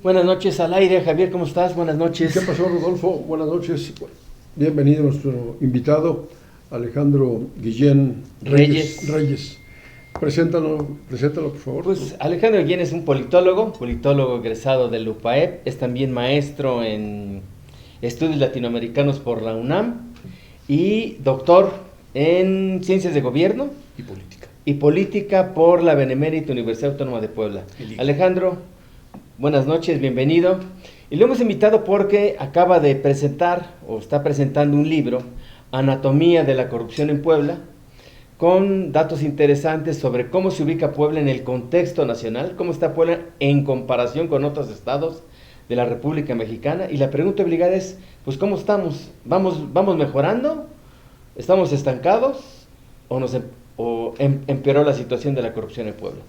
Buenas noches al aire, Javier, ¿cómo estás? Buenas noches. ¿Qué pasó, Rodolfo? Buenas noches. Bienvenido nuestro invitado, Alejandro Guillén Reyes. Preséntalo, por favor. Pues Alejandro Guillén es un politólogo egresado del UPAEP, es también maestro en estudios latinoamericanos por la UNAM y doctor en ciencias de gobierno y política por la Benemérita Universidad Autónoma de Puebla. Alejandro, buenas noches, bienvenido. Y lo hemos invitado porque acaba de presentar, o está presentando un libro, Anatomía de la Corrupción en Puebla, con datos interesantes sobre cómo se ubica Puebla en el contexto nacional, cómo está Puebla en comparación con otros estados de la República Mexicana. Y la pregunta obligada es, pues, ¿cómo estamos? ¿Vamos mejorando? ¿Estamos estancados? ¿O empeoró la situación de la corrupción en Puebla?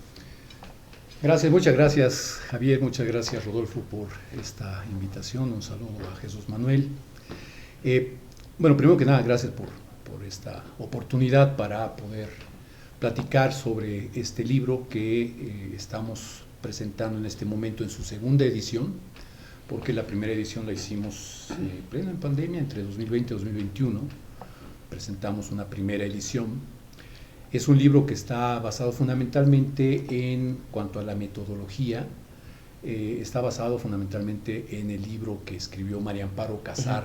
Muchas gracias Javier, muchas gracias Rodolfo por esta invitación, un saludo a Jesús Manuel. Bueno, primero que nada, gracias por esta oportunidad para poder platicar sobre este libro que estamos presentando en este momento en su segunda edición, porque la primera edición la hicimos plena en pandemia, entre 2020 y 2021, presentamos una primera edición. Es un libro que está basado fundamentalmente en cuanto a la metodología, está basado fundamentalmente en el libro que escribió María Amparo Casar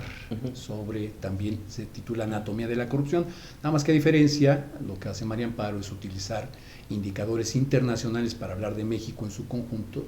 sobre, también se titula Anatomía de la Corrupción, nada más que a diferencia, lo que hace María Amparo es utilizar indicadores internacionales para hablar de México en su conjunto,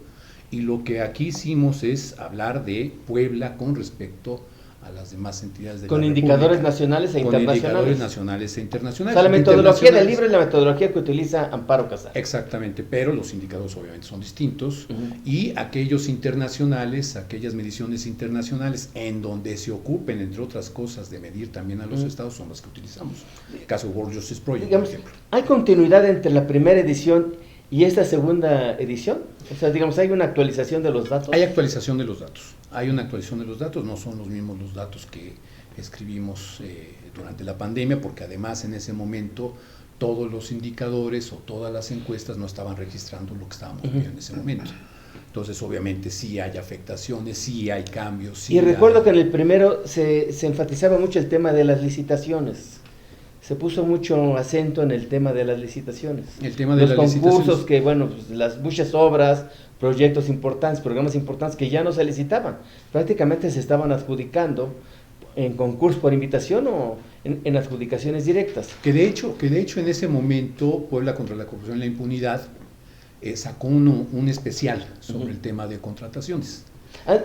y lo que aquí hicimos es hablar de Puebla con respecto a las demás entidades de la República. Con indicadores nacionales e internacionales. Con indicadores nacionales e internacionales. O sea, la metodología del libro es la metodología que utiliza Amparo Casar. Exactamente, pero los indicadores obviamente son distintos, y aquellos internacionales, aquellas mediciones internacionales en donde se ocupen, entre otras cosas, de medir también a los estados, son las que utilizamos. El caso World Justice Project, digamos, por ejemplo. ¿Hay continuidad entre la primera edición y esta segunda edición? O sea, digamos, ¿hay una actualización de los datos? Hay actualización de los datos. Hay una actualización de los datos, no son los mismos los datos que escribimos durante la pandemia, porque además en ese momento todos los indicadores o todas las encuestas no estaban registrando lo que estábamos viendo en ese momento. Entonces, obviamente, sí hay afectaciones, sí hay cambios. Sí y recuerdo que en el primero se enfatizaba mucho el tema de las licitaciones. Se puso mucho acento en el tema de las licitaciones. El tema de los las concursos que, bueno, pues, las muchas obras, proyectos importantes, programas importantes que ya no se licitaban. Prácticamente se estaban adjudicando en concurso por invitación o en adjudicaciones directas. Que de hecho en ese momento Puebla contra la corrupción y la impunidad sacó un especial sobre el tema de contrataciones.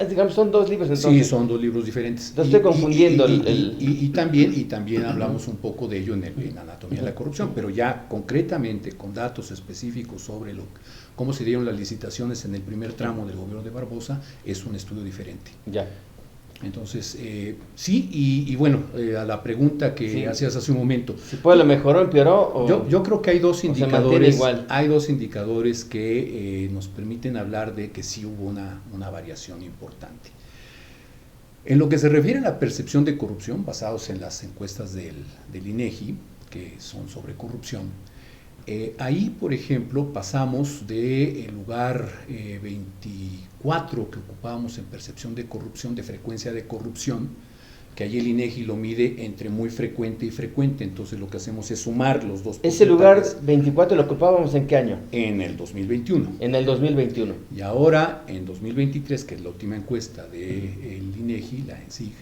Digamos, son dos libros entonces. Sí, son dos libros diferentes. No estoy confundiendo. Y también hablamos un poco de ello en Anatomía de la Corrupción, pero ya concretamente con datos específicos sobre cómo se dieron las licitaciones en el primer tramo del gobierno de Barbosa, es un estudio diferente. Ya. Entonces, sí, y bueno, a la pregunta que hacías hace un momento. ¿Si Puebla mejoró, empeoró? Yo creo que hay dos indicadores. Igual. Hay dos indicadores que nos permiten hablar de que sí hubo una variación importante. En lo que se refiere a la percepción de corrupción, basados en las encuestas del INEGI, que son sobre corrupción, ahí, por ejemplo, pasamos del lugar 24 que ocupábamos en percepción de corrupción, de frecuencia de corrupción, que ahí el INEGI lo mide entre muy frecuente y frecuente, entonces lo que hacemos es sumar los dos. ¿Ese lugar 24 lo ocupábamos en qué año? En el 2021. En el 2021. Y ahora, en 2023, que es la última encuesta del INEGI, la ENSIG,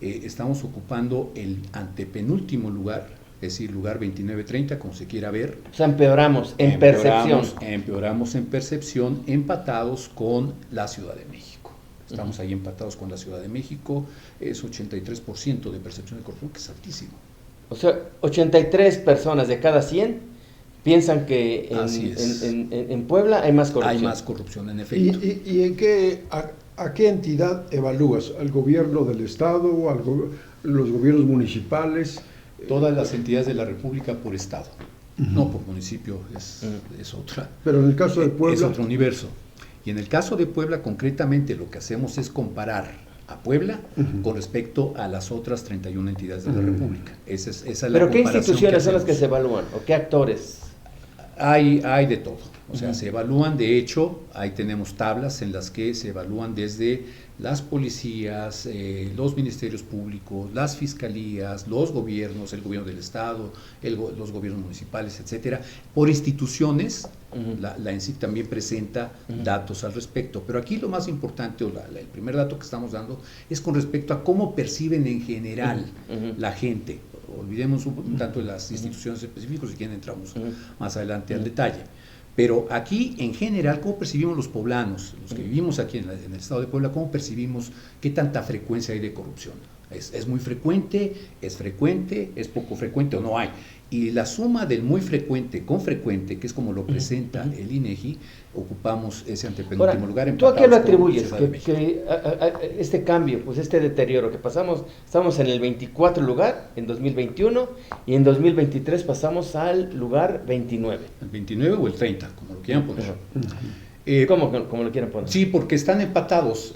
estamos ocupando el antepenúltimo lugar, es decir, lugar 29-30, como se quiera ver. O sea, empeoramos en percepción. Empeoramos en percepción, empatados con la Ciudad de México. Estamos ahí empatados con la Ciudad de México, es 83% de percepción de corrupción, que es altísimo. O sea, 83 personas de cada 100 piensan que en Puebla hay más corrupción. Hay más corrupción, en efecto. ¿Y a qué entidad evalúas? ¿Al gobierno del estado, los gobiernos municipales? Todas las entidades de la República por estado, no por municipio, es otra. Pero en el caso de Puebla es otro universo. Y en el caso de Puebla, concretamente, lo que hacemos es comparar a Puebla con respecto a las otras 31 entidades de la República. Esa es la ¿Pero qué comparación instituciones que son las que hacemos. se evalúan? ¿O qué actores? Hay de todo. O sea, se evalúan, de hecho, ahí tenemos tablas en las que se evalúan desde las policías, los ministerios públicos, las fiscalías, los gobiernos, el gobierno del estado, los gobiernos municipales, etcétera, por instituciones. La ENSIC también presenta datos al respecto, pero aquí lo más importante, el primer dato que estamos dando, es con respecto a cómo perciben en general la gente. Olvidemos un tanto de las instituciones específicas, si quieren entramos más adelante al detalle. Pero aquí, en general, ¿cómo percibimos los poblanos, los que vivimos aquí en el estado de Puebla, cómo percibimos qué tanta frecuencia hay de corrupción? ¿Es muy frecuente? ¿Es frecuente? ¿Es poco frecuente o no hay? Y la suma del muy frecuente con frecuente, que es como lo presenta el INEGI, ocupamos ese antepenúltimo lugar. ¿Tú a qué lo atribuyes? Este cambio, pues este deterioro que pasamos, estamos en el 24 lugar en 2021 y en 2023 pasamos al lugar 29. El 29 o el 30, como lo quieran poner. ¿Cómo lo quieran poner? Sí, porque están empatados,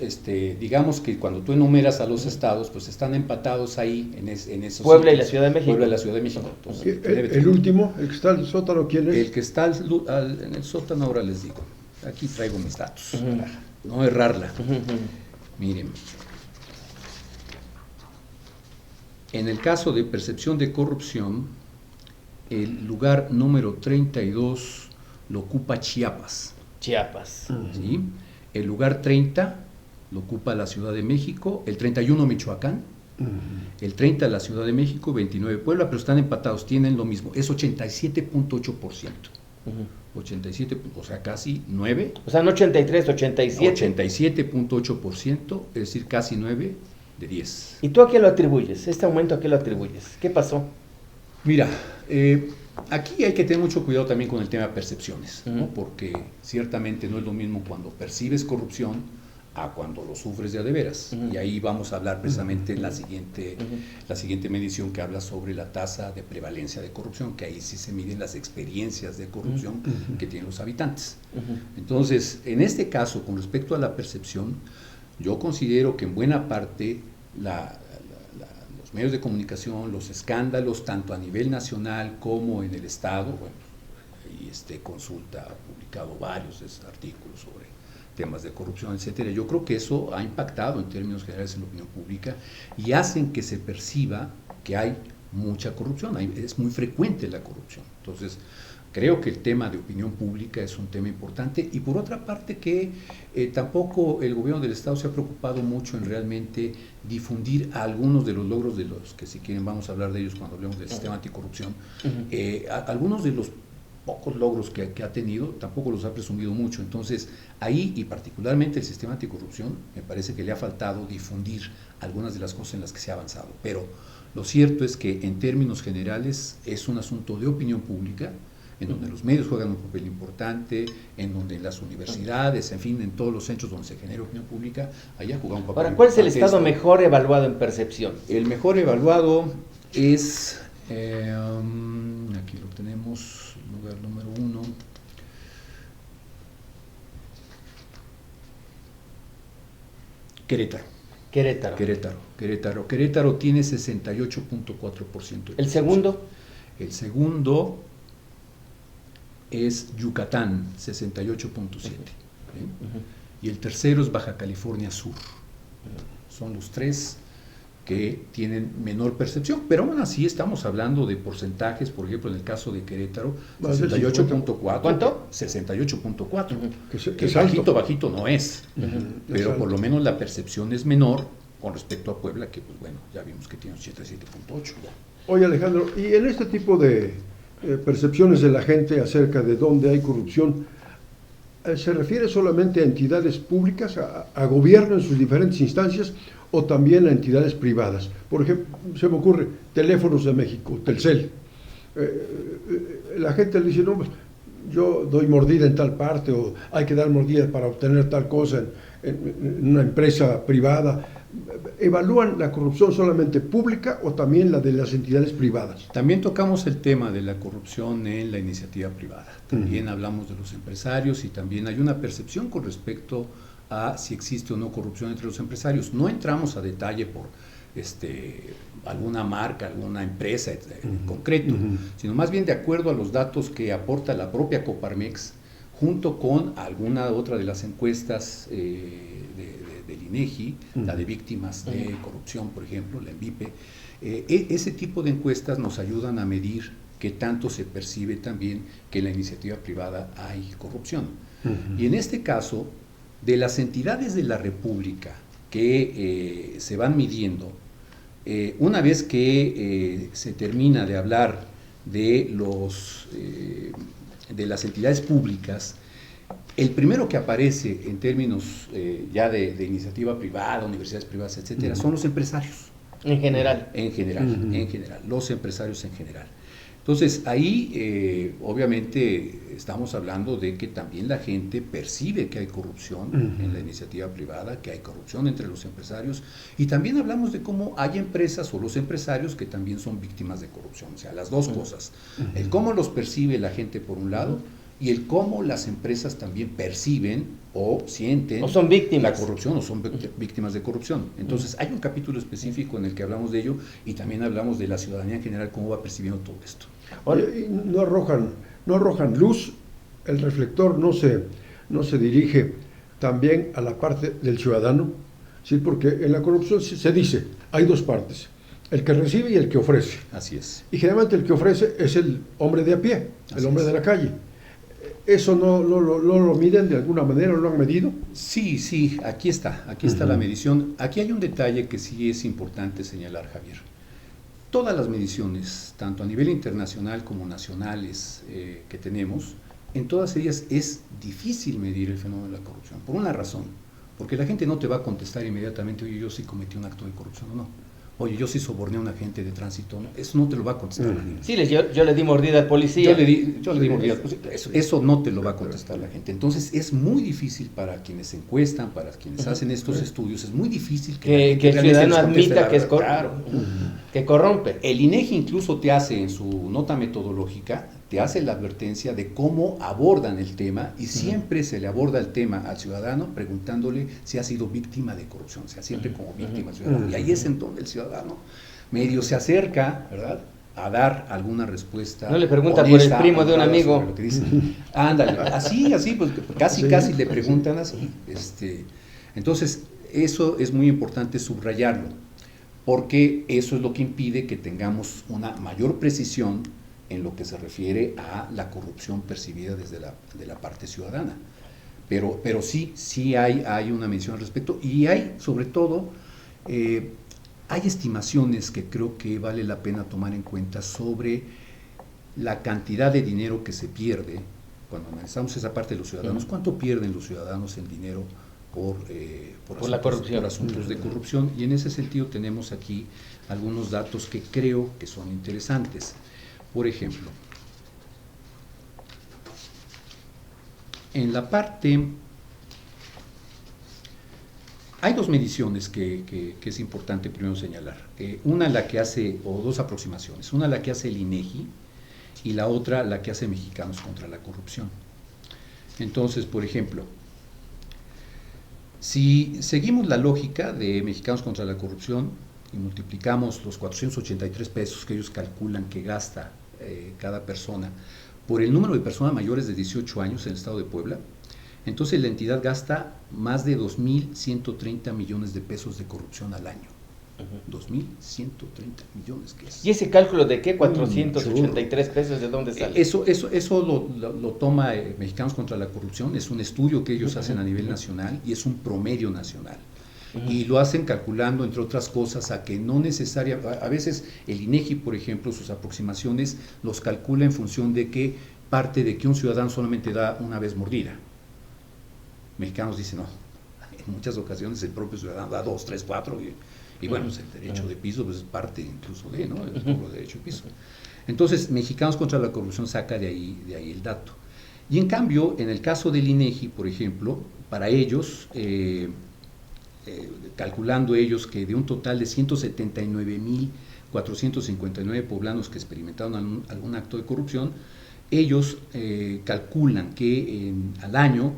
digamos que cuando tú enumeras a los estados, pues están empatados ahí en esos Puebla sitios. y la Ciudad de México. Puebla y la Ciudad de México. Entonces, el último, el que está en el sótano, ¿quién es? El que está en el sótano, ahora les digo. Aquí traigo mis datos, para no errarla. Miren, en el caso de percepción de corrupción, el lugar número 32 lo ocupa Chiapas. ¿Sí? El lugar 30 lo ocupa la Ciudad de México, el 31 Michoacán, el 30 la Ciudad de México, 29 Puebla, pero están empatados, tienen lo mismo, es 87.8%. 87, o sea, casi 9. O sea, no 83, 87. 87.8%, es decir, casi 9 de 10. ¿Y tú a qué lo atribuyes? ¿Este aumento a qué lo atribuyes? ¿Qué pasó? Mira, aquí hay que tener mucho cuidado también con el tema de percepciones, ¿no? Porque ciertamente no es lo mismo cuando percibes corrupción a cuando lo sufres de veras. Y ahí vamos a hablar precisamente en la siguiente medición que habla sobre la tasa de prevalencia de corrupción, que ahí sí se miden las experiencias de corrupción que tienen los habitantes. Entonces, en este caso, con respecto a la percepción, yo considero que en buena parte los medios de comunicación, los escándalos, tanto a nivel nacional como en el Estado, bueno, y Consulta ha publicado varios artículos sobre temas de corrupción, etcétera. Yo creo que eso ha impactado en términos generales en la opinión pública y hacen que se perciba que hay mucha corrupción, es muy frecuente la corrupción. Entonces, creo que el tema de opinión pública es un tema importante y por otra parte que tampoco el gobierno del Estado se ha preocupado mucho en realmente difundir algunos de los logros de los que si quieren vamos a hablar de ellos cuando hablemos del sistema anticorrupción. Algunos de los pocos logros que ha tenido tampoco los ha presumido mucho. Entonces ahí y particularmente el sistema anticorrupción me parece que le ha faltado difundir algunas de las cosas en las que se ha avanzado. Pero lo cierto es que en términos generales es un asunto de opinión pública en donde los medios juegan un papel importante, en donde en las universidades, en fin, en todos los centros donde se genera opinión pública, haya jugado un papel importante. Ahora, ¿cuál es el estado mejor evaluado en percepción? El mejor evaluado es, aquí lo tenemos, lugar número 1, Querétaro tiene 68.4%. ¿El segundo? El segundo es Yucatán, 68.7%. Y el tercero es Baja California Sur. Son los tres que tienen menor percepción, pero aún así estamos hablando de porcentajes, por ejemplo, en el caso de Querétaro, 68.4. ¿Cuánto? 68.4. Que bajito no es, pero por lo menos la percepción es menor con respecto a Puebla, que pues bueno, ya vimos que tiene 87.8. Oye, Alejandro, y en este tipo de percepciones de la gente acerca de dónde hay corrupción, ¿se refiere solamente a entidades públicas, a gobierno en sus diferentes instancias, o también a entidades privadas? Por ejemplo, se me ocurre, Teléfonos de México, Telcel. La gente le dice, no, pues yo doy mordida en tal parte, o hay que dar mordida para obtener tal cosa en una empresa privada. ¿Evalúan la corrupción solamente pública o también la de las entidades privadas? También tocamos el tema de la corrupción en la iniciativa privada. También hablamos de los empresarios y también hay una percepción con respecto a si existe o no corrupción entre los empresarios. No entramos a detalle por alguna marca, alguna empresa en concreto, sino más bien de acuerdo a los datos que aporta la propia Coparmex junto con alguna otra de las encuestas del INEGI, la de víctimas de corrupción, por ejemplo, la ENVIPE, ese tipo de encuestas nos ayudan a medir qué tanto se percibe también que en la iniciativa privada hay corrupción. Y en este caso, de las entidades de la República que se van midiendo, una vez que se termina de hablar de las entidades públicas, el primero que aparece en términos ya de iniciativa privada, universidades privadas, etcétera, son los empresarios. En general. En general, los empresarios en general. Entonces, ahí obviamente estamos hablando de que también la gente percibe que hay corrupción en la iniciativa privada, que hay corrupción entre los empresarios, y también hablamos de cómo hay empresas o los empresarios que también son víctimas de corrupción, o sea, las dos cosas. El cómo los percibe la gente por un lado, y el cómo las empresas también perciben o sienten o son víctimas la corrupción o son víctimas de corrupción. Entonces hay un capítulo específico en el que hablamos de ello y también hablamos de la ciudadanía en general, cómo va percibiendo todo esto. Y no arrojan luz, el reflector no se dirige también a la parte del ciudadano, ¿sí? Porque en la corrupción se dice, hay dos partes, el que recibe y el que ofrece. Así es. Y generalmente el que ofrece es el hombre de a pie, el hombre de la calle. ¿Eso no lo miden de alguna manera, lo han medido? Sí, aquí está la medición. Aquí hay un detalle que sí es importante señalar, Javier. Todas las mediciones, tanto a nivel internacional como nacionales que tenemos, en todas ellas es difícil medir el fenómeno de la corrupción, por una razón, porque la gente no te va a contestar inmediatamente, oye, yo sí cometí un acto de corrupción o no. Oye, yo sí soborné a un agente de tránsito, ¿no? Eso no te lo va a contestar la gente. Sí, yo le di mordida al policía. Yo le di mordida. Eso no te lo va a contestar la gente. Entonces es muy difícil para quienes encuestan, para quienes hacen estos estudios, es muy difícil que el ciudadano admita que es claro. que corrompe. El INEGI incluso te hace en su nota metodológica, te hace la advertencia de cómo abordan el tema y siempre se le aborda el tema al ciudadano preguntándole si ha sido víctima de corrupción, o sea, siempre como víctima ciudadano. Y ahí es en donde el ciudadano medio se acerca, ¿verdad?, a dar alguna respuesta. No le pregunta por el primo de un amigo. Lo que dice. Ándale, así, pues casi le preguntan así. Entonces, eso es muy importante subrayarlo, porque eso es lo que impide que tengamos una mayor precisión en lo que se refiere a la corrupción percibida desde de la parte ciudadana. Pero sí hay una mención al respecto, y hay, sobre todo, hay estimaciones que creo que vale la pena tomar en cuenta sobre la cantidad de dinero que se pierde cuando analizamos esa parte de los ciudadanos. ¿Cuánto pierden los ciudadanos en dinero por la corrupción, por asuntos de corrupción? Y en ese sentido tenemos aquí algunos datos que creo que son interesantes. Por ejemplo, en la parte, hay dos mediciones que es importante primero señalar. Una la que hace, o dos aproximaciones, una la que hace el INEGI y la otra la que hace Mexicanos contra la Corrupción. Entonces, por ejemplo, si seguimos la lógica de Mexicanos contra la Corrupción y multiplicamos los 483 pesos que ellos calculan que gasta cada persona por el número de personas mayores de 18 años en el estado de Puebla, entonces la entidad gasta más de 2.130 millones de pesos de corrupción al año. 2.130 millones, ¿qué es? ¿Y ese cálculo de qué? 483 pesos, ¿de dónde sale? Eso lo toma Mexicanos contra la Corrupción, es un estudio que ellos hacen a nivel nacional y es un promedio nacional. Y lo hacen calculando, entre otras cosas, a que no necesariamente, a veces el INEGI, por ejemplo, sus aproximaciones los calcula en función de que parte de que un ciudadano solamente da una vez mordida. Mexicanos dicen, no, en muchas ocasiones el propio ciudadano da 2, 3, 4, y bueno, pues el derecho de piso pues es parte incluso de, ¿no?, el puro derecho de piso. Entonces, Mexicanos contra la Corrupción saca de ahí el dato. Y en cambio, en el caso del INEGI, por ejemplo, para ellos, calculando ellos que de un total de 179.459 poblanos que experimentaron algún acto de corrupción, ellos calculan que al año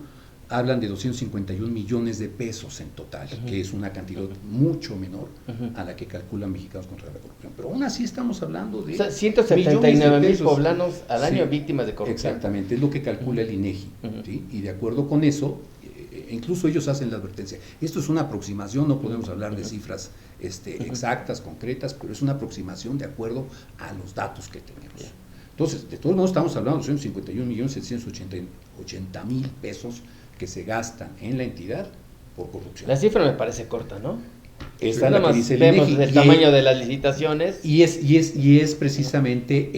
hablan de 251 millones de pesos en total, que es una cantidad mucho menor a la que calculan Mexicanos contra la Corrupción. Pero aún así estamos hablando de 179,000 poblanos al año víctimas de corrupción. Exactamente, es lo que calcula el INEGI. ¿Sí? Y de acuerdo con eso, incluso ellos hacen la advertencia. Esto es una aproximación, no podemos hablar de cifras exactas, concretas, pero es una aproximación de acuerdo a los datos que tenemos. Entonces, de todos modos estamos hablando de 251.780.000 pesos que se gastan en la entidad por corrupción. La cifra me parece corta, ¿no? Esta es la que dice el vemos INEGI. el tamaño de las licitaciones. Y es precisamente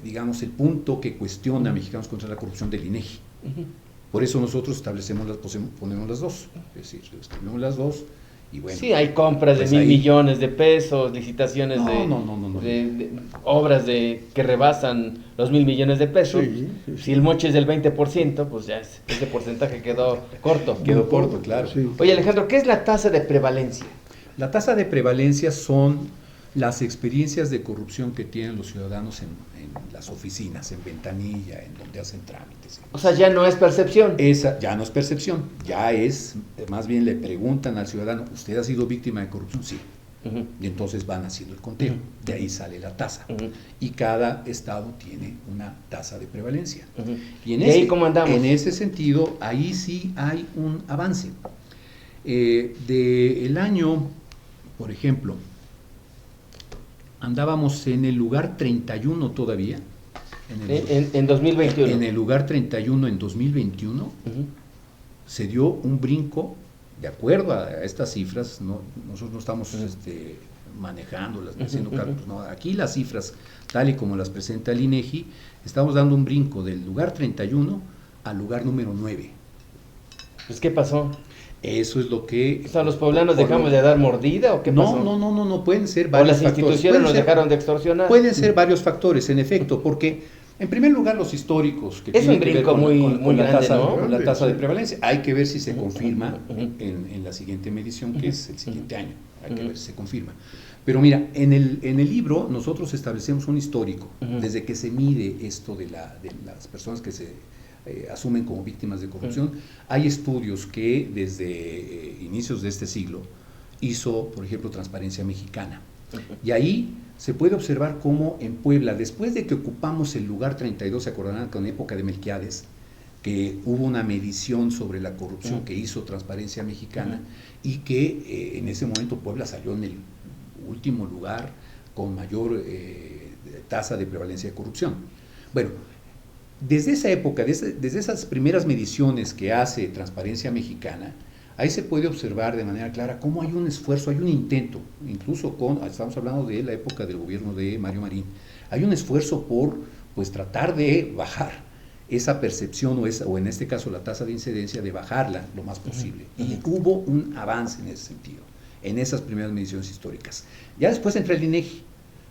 digamos, el punto que cuestiona Mexicanos contra la Corrupción del INEGI. Por eso nosotros ponemos las dos. Es decir, escribimos las dos. Y bueno, sí, hay compras de pues 1,000 millones de pesos, licitaciones de obras que rebasan los 1,000 millones de pesos. Sí. Si el moche es del 20%, pues ya ese porcentaje quedó corto. Quedó corto, claro. Sí. Oye, Alejandro, ¿qué es la tasa de prevalencia? La tasa de prevalencia son las experiencias de corrupción que tienen los ciudadanos en las oficinas, en ventanilla, en donde hacen trámites. O sea, ya no es percepción. Esa ya no es percepción, ya es, más bien le preguntan al ciudadano, ¿usted ha sido víctima de corrupción? Sí. Y entonces van haciendo el conteo, de ahí sale la tasa. Y cada estado tiene una tasa de prevalencia. Y ahí cómo andamos? En ese sentido, ahí sí hay un avance. Del año, por ejemplo, andábamos en el lugar 31 todavía. En 2021. En el lugar 31 en 2021 se dio un brinco, de acuerdo a estas cifras, nosotros no estamos manejándolas, haciendo cálculos, no, aquí las cifras, tal y como las presenta el INEGI, estamos dando un brinco del lugar 31 al lugar número 9. Pues, ¿qué pasó? Eso es lo que... O sea, ¿los poblanos dejamos de dar mordida o qué pasó? No, pueden ser ¿O varios las instituciones nos factores. dejaron de extorsionar? Pueden ser varios factores, en efecto, porque en primer lugar los históricos que es un tienen que ver brinco muy la grande, tasa, ¿no? con la tasa de prevalencia. Hay que ver si se confirma en la siguiente medición, que es el siguiente año. Hay que ver si se confirma. Pero mira, en el libro nosotros establecemos un histórico, desde que se mide esto de las personas que se asumen como víctimas de corrupción. Hay estudios que desde inicios de este siglo hizo, por ejemplo, Transparencia Mexicana. Y ahí se puede observar cómo en Puebla, después de que ocupamos el lugar 32, se acordarán con época de Melquiades, que hubo una medición sobre la corrupción que hizo Transparencia Mexicana y que en ese momento Puebla salió en el último lugar con mayor tasa de prevalencia de corrupción. Bueno, desde esa época, desde esas primeras mediciones que hace Transparencia Mexicana, ahí se puede observar de manera clara cómo hay un esfuerzo, hay un intento, incluso estamos hablando de la época del gobierno de Mario Marín, hay un esfuerzo por tratar de bajar esa percepción o en este caso la tasa de incidencia, de bajarla lo más posible. Y hubo un avance en ese sentido, en esas primeras mediciones históricas. Ya después entra el INEGI.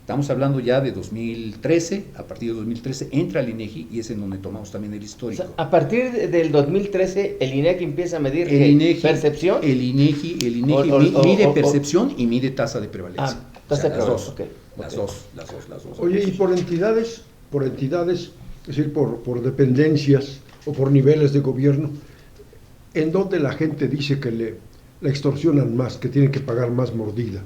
Estamos hablando ya de 2013, a partir de 2013 entra el INEGI y es en donde tomamos también el histórico. O sea, a partir del 2013 el INEGI empieza a medir percepción. El INEGI mide percepción y mide tasa de prevalencia. Tasa de prevalencia. Las dos. Oye, y por entidades, es decir, por dependencias o por niveles de gobierno, ¿en dónde la gente dice que la extorsionan más, que tienen que pagar más mordida?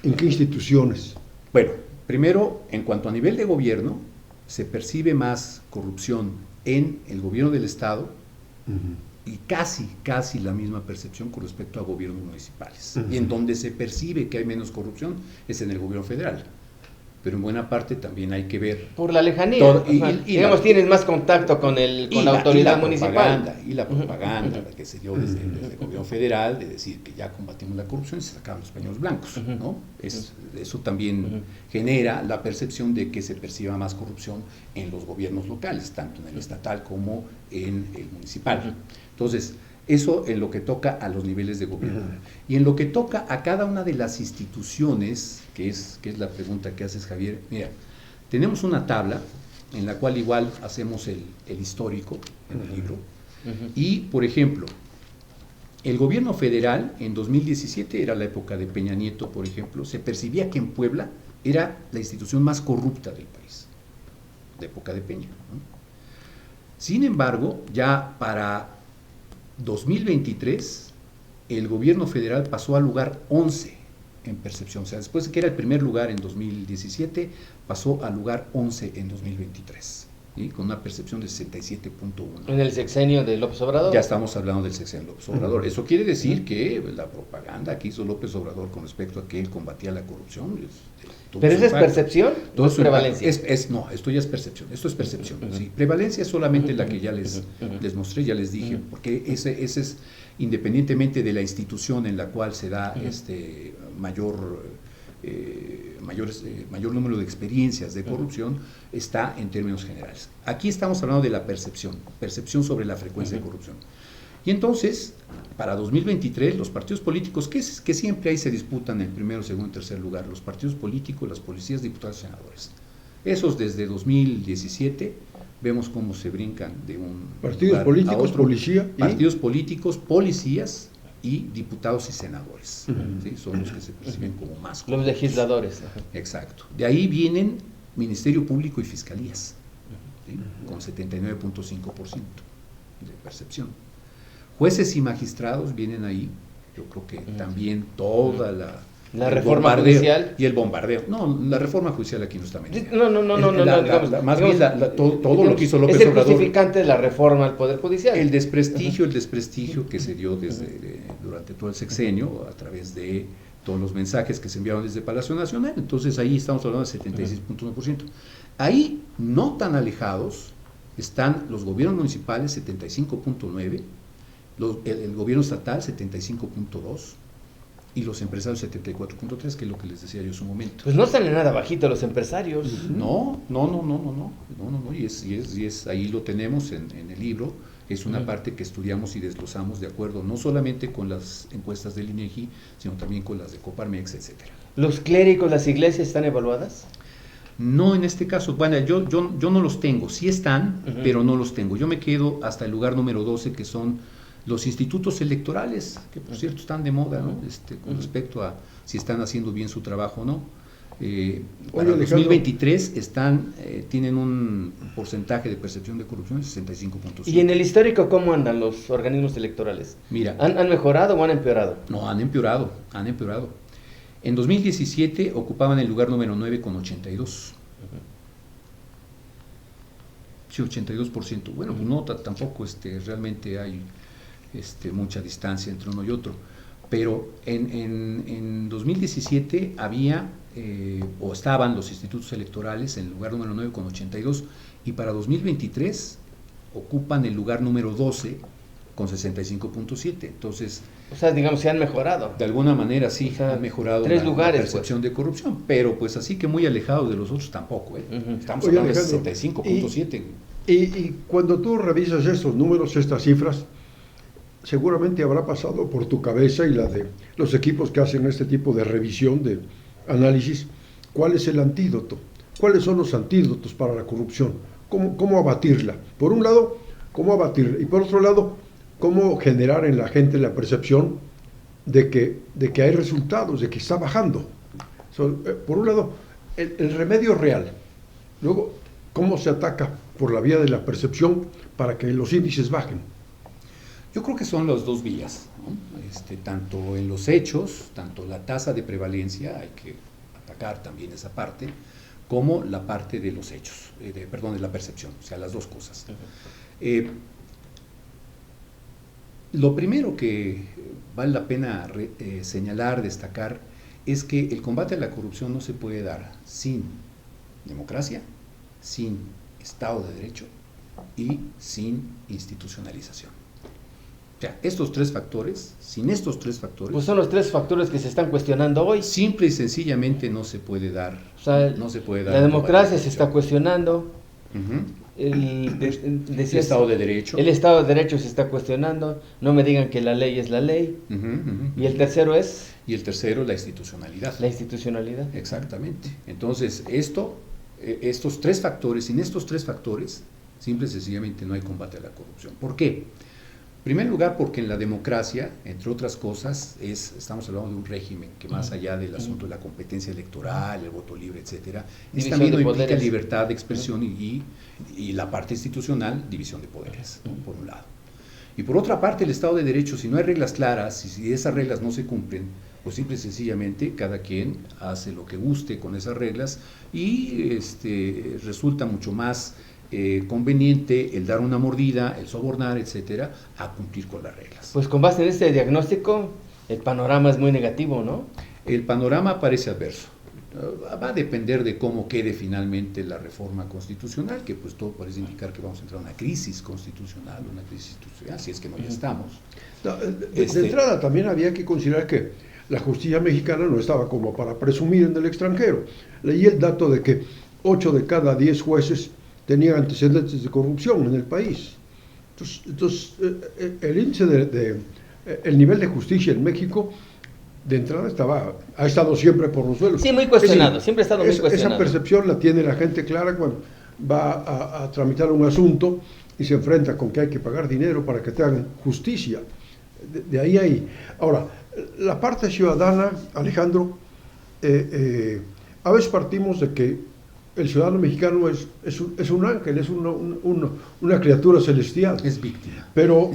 ¿En qué instituciones? Bueno, primero, en cuanto a nivel de gobierno, se percibe más corrupción en el gobierno del Estado y casi la misma percepción con respecto a gobiernos municipales. Y en donde se percibe que hay menos corrupción es en el gobierno federal. Pero en buena parte también hay que ver... Por la lejanía. Digamos, tienes más contacto con la autoridad municipal. Y la propaganda que se dio desde el gobierno federal, de decir que ya combatimos la corrupción y se sacaban los pañuelos blancos, ¿no? Eso también genera la percepción de que se perciba más corrupción en los gobiernos locales, tanto en el estatal como en el municipal. Entonces, eso en lo que toca a los niveles de gobierno. Y en lo que toca a cada una de las instituciones, que es la pregunta que haces, Javier, mira, tenemos una tabla en la cual igual hacemos el histórico en el libro. Y, por ejemplo, el gobierno federal en 2017, era la época de Peña Nieto, por ejemplo, se percibía que en Puebla era la institución más corrupta del país, de época de Peña, ¿no? Sin embargo, ya para 2023, el gobierno federal pasó al lugar 11 en percepción. O sea, después de que era el primer lugar en 2017, pasó al lugar 11 en 2023, ¿sí? Con una percepción de 67.1. ¿En el sexenio de López Obrador? Ya estamos hablando del sexenio de López Obrador. Eso quiere decir que la propaganda que hizo López Obrador con respecto a que él combatía la corrupción... ¿Pero esa es percepción o es prevalencia? No, esto ya es percepción, esto es percepción. Sí. Prevalencia es solamente la que ya les mostré, ya les dije, porque ese es independientemente de la institución en la cual se da mayor número de experiencias de corrupción, está en términos generales. Aquí estamos hablando de la percepción sobre la frecuencia de corrupción. Y entonces, para 2023, los partidos políticos, que siempre ahí se disputan el primero, segundo y tercer lugar, los partidos políticos, las policías, diputados y senadores. Esos desde 2017 vemos cómo se brincan de un partidos políticos, policía y... partidos políticos, policías y diputados y senadores. ¿Sí? Son los que se perciben como más corruptos. Los legisladores. Exacto. De ahí vienen Ministerio Público y Fiscalías, ¿sí? Con 79.5% de percepción. Jueces y magistrados vienen ahí, yo creo que también toda la reforma judicial y el bombardeo. No, la reforma judicial aquí no está metida. No. Más bien todo lo que hizo López Obrador. Es el justificante de la reforma al Poder Judicial. El desprestigio que se dio durante todo el sexenio a través de todos los mensajes que se enviaron desde Palacio Nacional. Entonces ahí estamos hablando de 76.1%. Ahí, no tan alejados, están los gobiernos municipales, 75.9%, el gobierno estatal 75.2 y los empresarios 74.3, que es lo que les decía yo hace un momento. Pues no están en nada bajito los empresarios. No, y es ahí lo tenemos en el libro. Es una parte que estudiamos y desglosamos de acuerdo no solamente con las encuestas del INEGI, sino también con las de Coparmex, etcétera. ¿Los clérigos, las iglesias están evaluadas? No, en este caso, bueno, yo no los tengo, sí están, pero no los tengo. Yo me quedo hasta el lugar número 12, que son los institutos electorales, que por cierto están de moda, ¿no? Con respecto a si están haciendo bien su trabajo o no. Para 2023 tienen un porcentaje de percepción de corrupción de 65.5. ¿Y en el histórico cómo andan los organismos electorales? Mira, ¿Han mejorado o han empeorado? No, han empeorado. En 2017 ocupaban el lugar número 9 con 82. Sí, 82%. Bueno, pues no, tampoco realmente hay mucha distancia entre uno y otro. Pero en 2017 había, o estaban los institutos electorales en el lugar número 9 con 82, y para 2023 ocupan el lugar número 12 con 65.7. Entonces, o sea, digamos, se han mejorado. De alguna manera sí, o sea, han mejorado la percepción de corrupción, pero pues así que muy alejado de los otros tampoco. Estamos hablando de 65.7. Y cuando tú revisas estos números, estas cifras, seguramente habrá pasado por tu cabeza y la de los equipos que hacen este tipo de revisión, de análisis, ¿cuál es el antídoto? ¿Cuáles son los antídotos para la corrupción? ¿Cómo abatirla? Por un lado, ¿cómo abatirla? Y por otro lado, ¿cómo generar en la gente la percepción de que hay resultados, de que está bajando? Por un lado, el remedio real. Luego, ¿cómo se ataca por la vía de la percepción para que los índices bajen? Yo creo que son las dos vías, ¿no? Tanto en los hechos, tanto la tasa de prevalencia, hay que atacar también esa parte, como la parte de los hechos, de la percepción, o sea, las dos cosas. Lo primero que vale la pena señalar, destacar, es que el combate a la corrupción no se puede dar sin democracia, sin Estado de Derecho y sin institucionalización. O sea, estos tres factores, sin estos tres factores... Pues son los tres factores que se están cuestionando hoy. Simple y sencillamente no se puede dar. O sea, no se puede dar la democracia se está cuestionando. El Estado de Derecho. El Estado de Derecho se está cuestionando. No me digan que la ley es la ley. ¿Y el tercero es? Y el tercero, la institucionalidad. La institucionalidad. Exactamente. Entonces, estos tres factores, sin estos tres factores, simple y sencillamente no hay combate a la corrupción. ¿Por qué? En primer lugar, porque en la democracia, entre otras cosas, estamos hablando de un régimen que más allá del asunto de la competencia electoral, el voto libre, etcétera, también implica libertad de expresión y la parte institucional, división de poderes, ¿no? Por un lado. Y por otra parte, el Estado de Derecho, si no hay reglas claras, y si esas reglas no se cumplen, pues simple y sencillamente cada quien hace lo que guste con esas reglas y resulta mucho más conveniente el dar una mordida, el sobornar, etcétera, a cumplir con las reglas. Pues con base en este diagnóstico, el panorama es muy negativo, ¿no? El panorama parece adverso. Va a depender de cómo quede finalmente la reforma constitucional, que pues todo parece indicar que vamos a entrar a una crisis constitucional, si es que no ya estamos. No, de entrada también había que considerar que la justicia mexicana no estaba como para presumir en el extranjero. Leí el dato de que 8 de cada 10 jueces tenían antecedentes de corrupción en el país. Entonces el índice el nivel de justicia en México, de entrada ha estado siempre por los suelos. Sí, muy cuestionado, siempre ha estado muy cuestionado. Esa percepción la tiene la gente clara cuando va a tramitar un asunto y se enfrenta con que hay que pagar dinero para que te hagan justicia. De ahí. Ahora, la parte ciudadana, Alejandro, a veces partimos de que el ciudadano mexicano es un ángel, es una criatura celestial. Es víctima. Pero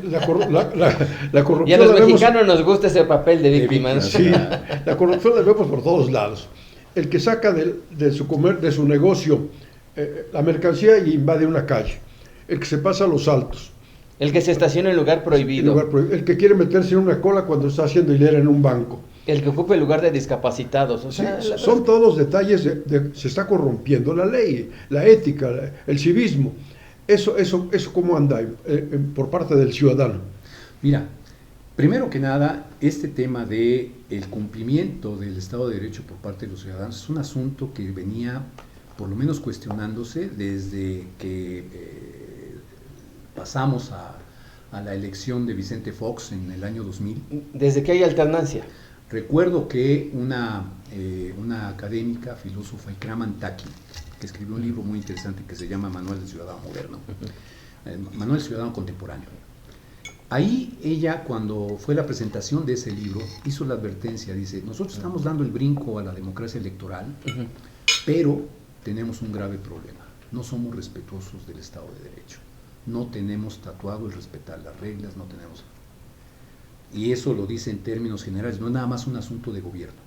la corrupción... Y a los mexicanos nos gusta ese papel de víctima. Sí, la corrupción la vemos por todos lados. El que saca de su negocio la mercancía y invade una calle. El que se pasa a los altos. El que se estaciona en lugar prohibido. El que quiere meterse en una cola cuando está haciendo hilera en un banco. El que ocupa el lugar de discapacitados. O sea, son todos detalles se está corrompiendo la ley, la ética, el civismo. Eso cómo anda por parte del ciudadano. Mira, primero que nada, este tema de el cumplimiento del Estado de Derecho por parte de los ciudadanos es un asunto que venía, por lo menos, cuestionándose desde que pasamos a la elección de Vicente Fox en el año 2000. Desde que hay alternancia. Recuerdo que una académica, filósofa, Ikraman Taki, que escribió un libro muy interesante que se llama Manual del Ciudadano Moderno, Manual del Ciudadano Contemporáneo. Ahí ella, cuando fue la presentación de ese libro, hizo la advertencia, dice, nosotros estamos dando el brinco a la democracia electoral, pero tenemos un grave problema, no somos respetuosos del Estado de Derecho, no tenemos tatuado el respetar las reglas, no tenemos... Y eso lo dice en términos generales, no es nada más un asunto de gobierno,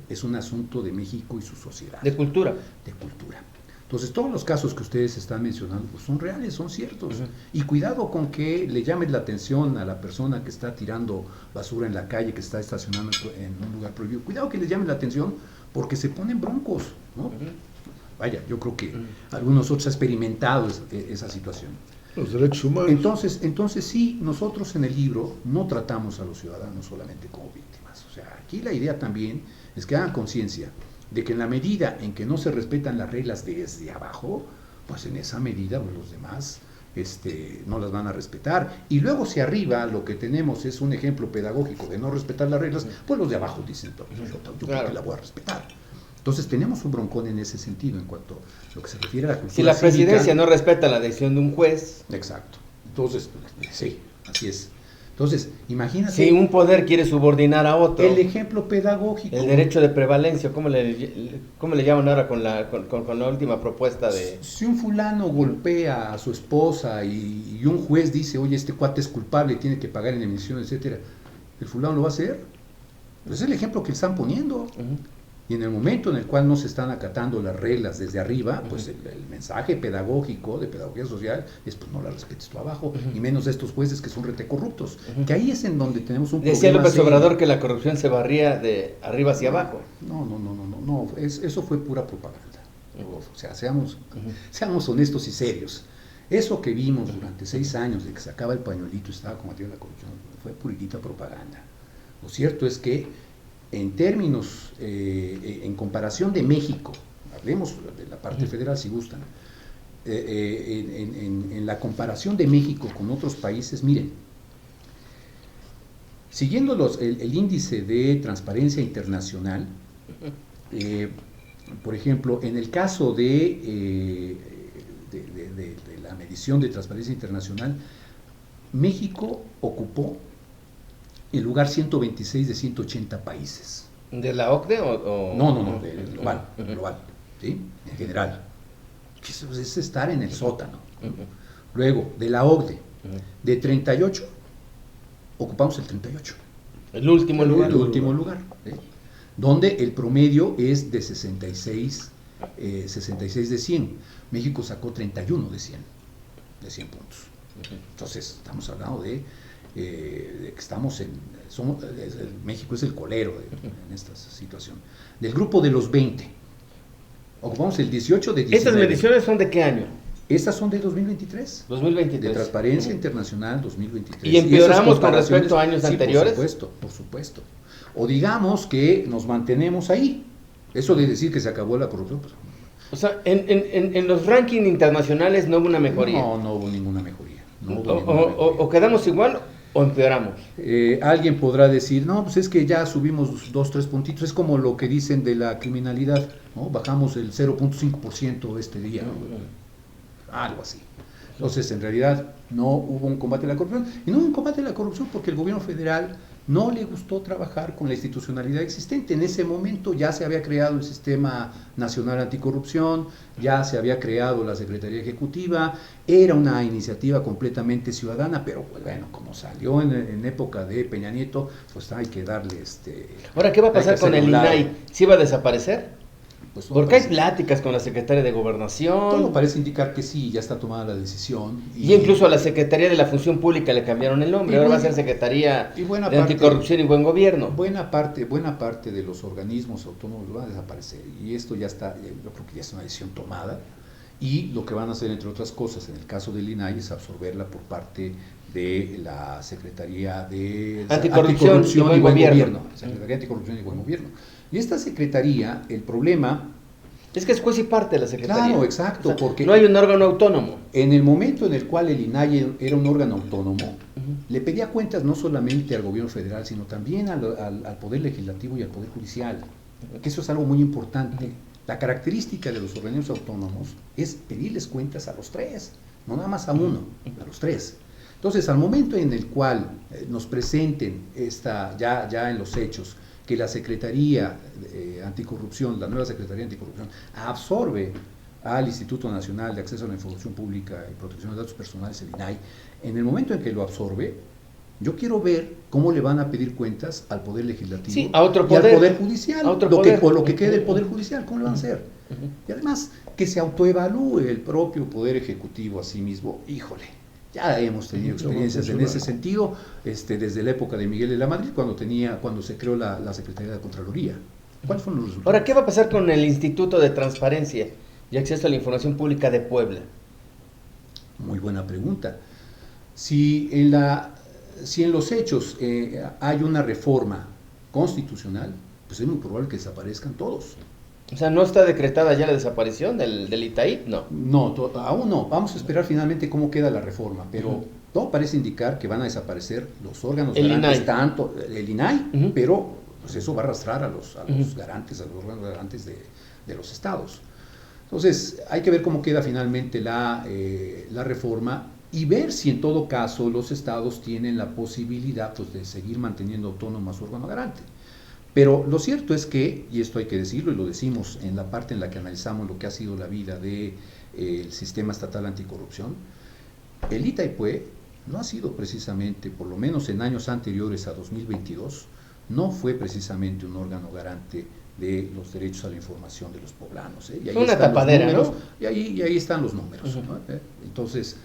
es un asunto de México y su sociedad. De cultura. De cultura. Entonces, todos los casos que ustedes están mencionando pues, son reales, son ciertos. Y cuidado con que le llamen la atención a la persona que está tirando basura en la calle, que está estacionando en un lugar prohibido. Cuidado que les llamen la atención porque se ponen broncos, ¿no? Vaya, yo creo que algunos otros han experimentado esa situación. Los derechos humanos. Entonces sí, nosotros en el libro no tratamos a los ciudadanos solamente como víctimas. O sea, aquí la idea también es que hagan conciencia de que en la medida en que no se respetan las reglas desde abajo, pues en esa medida pues, los demás no las van a respetar. Y luego si arriba lo que tenemos es un ejemplo pedagógico de no respetar las reglas, pues los de abajo dicen, yo creo que la voy a respetar. Entonces tenemos un broncón en ese sentido en cuanto a lo que se refiere a la cultura. Si la presidencia no respeta la decisión de un juez. Exacto. Entonces, sí, así es. Entonces, imagínate. Si un poder quiere subordinar a otro. El ejemplo pedagógico. El derecho de prevalencia, ¿cómo le llaman ahora con la última propuesta de...? Si un fulano golpea a su esposa y un juez dice, oye, este cuate es culpable, tiene que pagar indemnización, etcétera, ¿el fulano lo va a hacer? Pues es el ejemplo que están poniendo. Y en el momento en el cual no se están acatando las reglas desde arriba, pues el mensaje pedagógico, de pedagogía social, es pues no la respetes tú abajo, y menos de estos jueces que son rete corruptos. Que ahí es en donde tenemos un Decía problema. López Obrador que la corrupción se barría de arriba hacia abajo. No, eso fue pura propaganda. O sea, seamos honestos y serios. Eso que vimos durante 6 años de que sacaba el pañuelito y estaba combatiendo la corrupción, fue puritita propaganda. Lo cierto es que en términos, en comparación de México, hablemos de la parte federal si gustan, en la comparación de México con otros países, miren, siguiendo el índice de transparencia internacional, por ejemplo, en el caso de la medición de transparencia internacional, México ocupó el lugar 126 de 180 países. ¿De la OCDE o...? No, global, global, ¿sí? En general. Eso es estar en el sótano. Luego, de la OCDE, de 38, ocupamos el 38. El último lugar. El último lugar, ¿sí? Donde el promedio es de 66 de 100. México sacó 31 de 100 puntos. Entonces, estamos hablando de que estamos México es el colero en esta situación. Del grupo de los 20, ocupamos el 18 de 19. ¿Estas mediciones son de qué año? Estas son de 2023. 2023. De Transparencia Internacional 2023. ¿Y empeoramos con respecto a años anteriores? Por supuesto. O digamos que nos mantenemos ahí. Eso de decir que se acabó la corrupción, pues, o sea, en los rankings internacionales no hubo una mejoría. No hubo ninguna mejoría. O quedamos igual o empeoramos. Alguien podrá decir, no, pues es que ya subimos 2-3 puntitos. Es como lo que dicen de la criminalidad, ¿no? Bajamos el 0.5% este día. Algo así. Entonces, en realidad, no hubo un combate a la corrupción. Y no hubo un combate a la corrupción porque el gobierno federal no le gustó trabajar con la institucionalidad existente. En ese momento ya se había creado el Sistema Nacional Anticorrupción, ya se había creado la Secretaría Ejecutiva, era una iniciativa completamente ciudadana, pero pues, bueno, como salió en época de Peña Nieto, pues hay que darle Ahora, ¿qué va a pasar con el INAI? ¿Sí va a desaparecer? Pues porque hay pláticas con la Secretaría de Gobernación. Todo parece indicar que sí, ya está tomada la decisión. Y incluso a la Secretaría de la Función Pública le cambiaron el nombre, ahora va a ser Secretaría de Anticorrupción y Buen Gobierno. Buena parte de los organismos autónomos van a desaparecer, y esto ya está, yo creo que ya es una decisión tomada, y lo que van a hacer, entre otras cosas, en el caso del INAI, es absorberla por parte de la Secretaría de Anticorrupción y Buen Gobierno. Secretaría de Anticorrupción y Buen Gobierno. Y esta secretaría, el problema... Es que es juez y parte de la secretaría. Claro, exacto. O sea, porque no hay un órgano autónomo. En el momento en el cual el INAI era un órgano autónomo, le pedía cuentas no solamente al gobierno federal, sino también al Poder Legislativo y al Poder Judicial. Que eso es algo muy importante. La característica de los organismos autónomos es pedirles cuentas a los tres, no nada más a uno, a los tres. Entonces, al momento en el cual nos presenten ya en los hechos, que la Secretaría Anticorrupción, la nueva Secretaría Anticorrupción, absorbe al Instituto Nacional de Acceso a la Información Pública y Protección de Datos Personales, el INAI, en el momento en que lo absorbe, yo quiero ver cómo le van a pedir cuentas al Poder Legislativo y al Poder Judicial, lo que quede del Poder Judicial, ¿cómo lo van a hacer? Y además, que se autoevalúe el propio Poder Ejecutivo a sí mismo, híjole. Ya hemos tenido experiencias en ese sentido, desde la época de Miguel de la Madrid, cuando se creó la Secretaría de Contraloría. ¿Cuáles fueron los resultados? Ahora, ¿qué va a pasar con el Instituto de Transparencia y Acceso a la Información Pública de Puebla? Muy buena pregunta. Si en los hechos hay una reforma constitucional, pues es muy probable que desaparezcan todos. O sea, ¿no está decretada ya la desaparición del ITAI? No. No, aún no. Vamos a esperar finalmente cómo queda la reforma, pero todo parece indicar que van a desaparecer los órganos garantes, INAI. tanto el INAI, pero pues eso va a arrastrar a los garantes, a los órganos garantes de los estados. Entonces, hay que ver cómo queda finalmente la reforma y ver si en todo caso los estados tienen la posibilidad pues, de seguir manteniendo autónomo a su órgano garante. Pero lo cierto es que, y esto hay que decirlo, y lo decimos en la parte en la que analizamos lo que ha sido la vida del Sistema Estatal Anticorrupción, el ITAIPUE no ha sido precisamente, por lo menos en años anteriores a 2022, no fue precisamente un órgano garante de los derechos a la información de los poblanos. Y ahí fue una tapadera, números, ¿no? Y ahí están los números. ¿No? Entonces...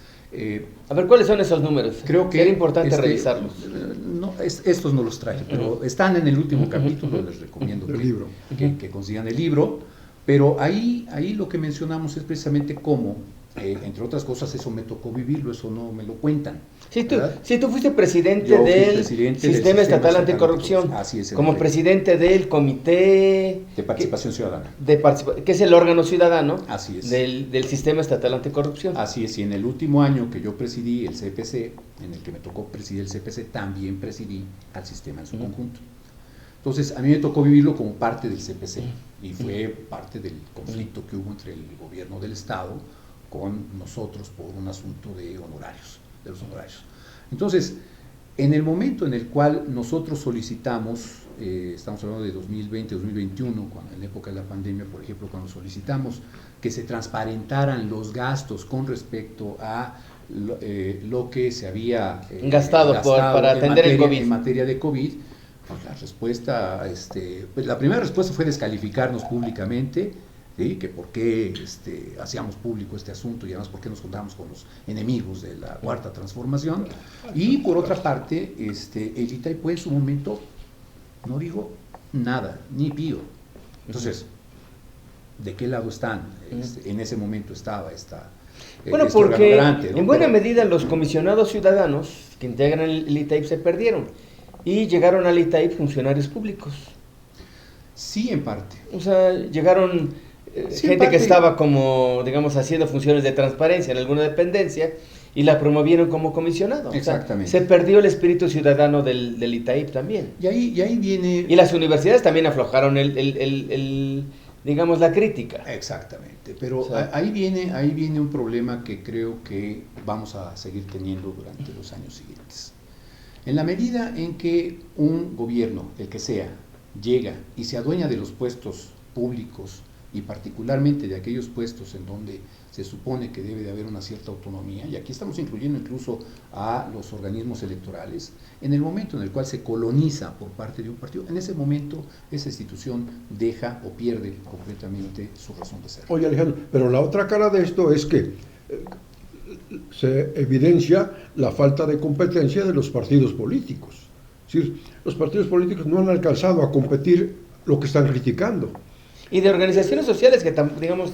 a ver, ¿cuáles son esos números? Creo que era importante revisarlos. Estos no los traje, pero están en el último capítulo, les recomiendo que consigan el libro, pero ahí lo que mencionamos es precisamente cómo, entre otras cosas, eso me tocó vivirlo, eso no me lo cuentan. Sí, tú fuiste presidente del Sistema Estatal Anticorrupción, así es, como presidente del Comité de Participación Ciudadana, que es el órgano ciudadano así es. Del Sistema Estatal Anticorrupción. Así es, y en el último año que yo presidí el CPC, en el que me tocó presidir el CPC, también presidí al sistema en su conjunto. Entonces, a mí me tocó vivirlo como parte del CPC, y fue parte del conflicto que hubo entre el gobierno del Estado con nosotros por un asunto de honorarios, de los honorarios. Entonces, en el momento en el cual nosotros solicitamos, estamos hablando de 2020, 2021, cuando en la época de la pandemia, por ejemplo, cuando solicitamos que se transparentaran los gastos con respecto a lo que se había gastado para atender el COVID. En materia de COVID, pues la respuesta, pues la primera respuesta fue descalificarnos públicamente, ¿sí? Que por qué hacíamos público este asunto y además por qué nos contábamos con los enemigos de la Cuarta Transformación. Y por otra parte, el Itaipú en su momento no dijo nada, ni pío. Entonces, ¿de qué lado están? En ese momento estaba bueno, porque garante, ¿no? En buena medida los comisionados ciudadanos que integran el ITAIP se perdieron y llegaron al ITAIP funcionarios públicos. Sí, en parte. O sea, llegaron gente que estaba como, digamos, haciendo funciones de transparencia en alguna dependencia y la promovieron como comisionado. Exactamente. O sea, se perdió el espíritu ciudadano del ITAIP también. Y ahí viene... Y las universidades también aflojaron digamos, la crítica. Exactamente, pero o sea, ahí viene un problema que creo que vamos a seguir teniendo durante los años siguientes. En la medida en que un gobierno, el que sea, llega y se adueña de los puestos públicos y particularmente de aquellos puestos en donde se supone que debe de haber una cierta autonomía, y aquí estamos incluyendo incluso a los organismos electorales, en el momento en el cual se coloniza por parte de un partido, en ese momento esa institución deja o pierde completamente su razón de ser. Oye, Alejandro, pero la otra cara de esto es que se evidencia la falta de competencia de los partidos políticos. Es decir, los partidos políticos no han alcanzado a competir lo que están criticando. Y de organizaciones sociales que digamos